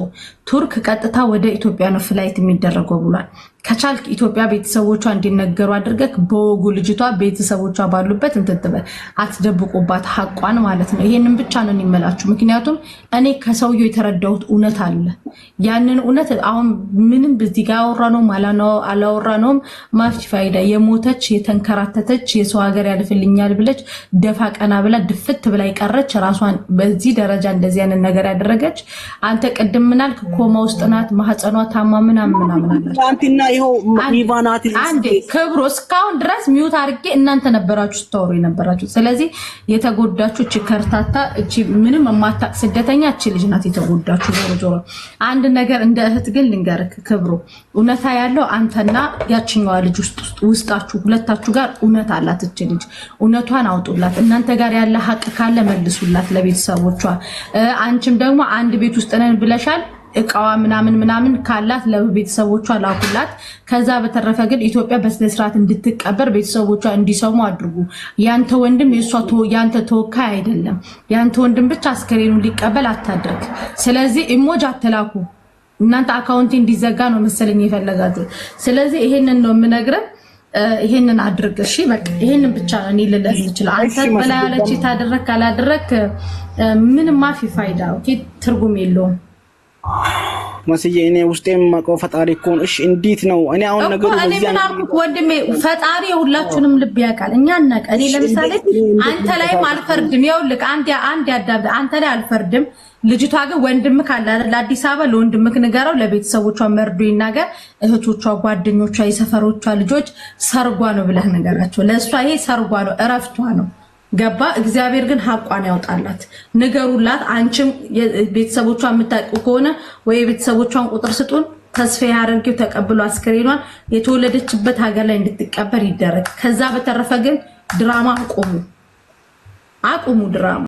[SPEAKER 1] ቱርክ ቀጥታ ወደ ኢትዮጵያ ነው ፍላይት የሚደረገው ብሏል። ከቻልክ ኢትዮጵያ ቤተሰቦቿ እንዲነገሩ አድርገህ በወጉ ልጅቷ ቤተሰቦቿ ባሉበት እንትትበል፣ አትደብቁባት ሐቋን ማለት ነው። ይሄንን ብቻ ነው የሚመላችሁ። ምክንያቱም እኔ ከሰውየው የተረዳሁት እውነት አለ። ያንን እውነት አሁን ምንም በዚህ ጋር አወራነውም አላወራነውም ማፍቲ ፋይዳ። የሞተች የተንከራተተች የሰው ሀገር ያልፍልኛል ብለች ደፋ ቀና ብላ ድፍት ብላ ይቀረች ራሷን በዚህ ደረጃ እንደዚህ ያንን ነገር ያደረገች። አንተ ቅድም ምናልክ ኮማ ውስጥ ናት፣ ማህፀኗ ታማ ምናምን አላችሁ። አንዴ ክብሩ እስካሁን ድረስ ሚውት አድርጌ እናንተ ነበራችሁ ስታወሩ የነበራችሁ። ስለዚህ የተጎዳችሁ እቺ ከርታታ እቺ ምንም የማታቅ ስደተኛ እቺ ልጅ ናት የተጎዳችሁ። ዞሮ ዞሮ አንድ ነገር እንደ እህት ግን ልንገርክ ክብሩ፣ እውነታ ያለው አንተና ያችኛዋ ልጅ ውስጣችሁ ሁለታችሁ ጋር እውነት አላት። እቺ ልጅ እውነቷን አውጡላት። እናንተ ጋር ያለ ሀቅ ካለ መልሱላት ለቤተሰቦቿ። አንቺም ደግሞ አንድ ቤት ውስጥ ነን ብለሻል። እቃዋ ምናምን ካላት ለቤተሰቦቿ ላኩላት። ከዛ በተረፈ ግን ኢትዮጵያ በስነ ስርዓት እንድትቀበር ቤተሰቦቿ እንዲሰሙ አድርጉ። ያንተ ወንድም ያንተ ተወካይ አይደለም። ያንተ ወንድም ብቻ አስከሬኑን ሊቀበል አታድርግ። ስለዚህ ኢሞጅ አትላኩ። እናንተ አካውንት እንዲዘጋ ነው መሰለኝ የፈለጋችሁ። ስለዚህ ይሄንን ነው የምነግርህ። ይሄንን አድርግ እሺ። በቃ ይሄንን ብቻ ነው እኔ ልልህ ይችላል። አንተ በላይ ያለች ታደረክ ካላደረክ ምንም ማፊ ፋይዳ ኦኬ፣ ትርጉም የለውም።
[SPEAKER 2] መስዬ እኔ ውስጤም ማቀው ፈጣሪ እኮ ነው። እሺ እንዴት ነው እኔ አሁን ነገሩ በዚህ
[SPEAKER 1] አንተ ወንድሜ ፈጣሪ የሁላችንም ልብ ያውቃል። እኛ እናቀ እኔ ለምሳሌ አንተ ላይ አልፈርድም። ይኸውልህ አንድ ያዳብ አንተ ላይ አልፈርድም። ልጅቷ ግን ወንድም ካለ ለአዲስ አበባ ለወንድምክ ንገረው፣ ለቤተሰቦቿ መርዶ ይናገር። እህቶቿ፣ ጓደኞቿ፣ የሰፈሮቿ ልጆች ሰርጓ ነው ብለህ ንገራቸው። ለእሷ ይሄ ሰርጓ ነው፣ እረፍቷ ነው። ገባ? እግዚአብሔር ግን ሐቋን ያውጣላት። ንገሩላት። አንቺም ቤተሰቦቿ የምታውቁ ከሆነ ወይ ቤተሰቦቿን ቁጥር ስጡን። ተስፋ ያደርገው ተቀብሎ አስክሬኗን የተወለደችበት ሀገር ላይ እንድትቀበር ይደረግ። ከዛ በተረፈ ግን ድራማ አቁሙ ድራማ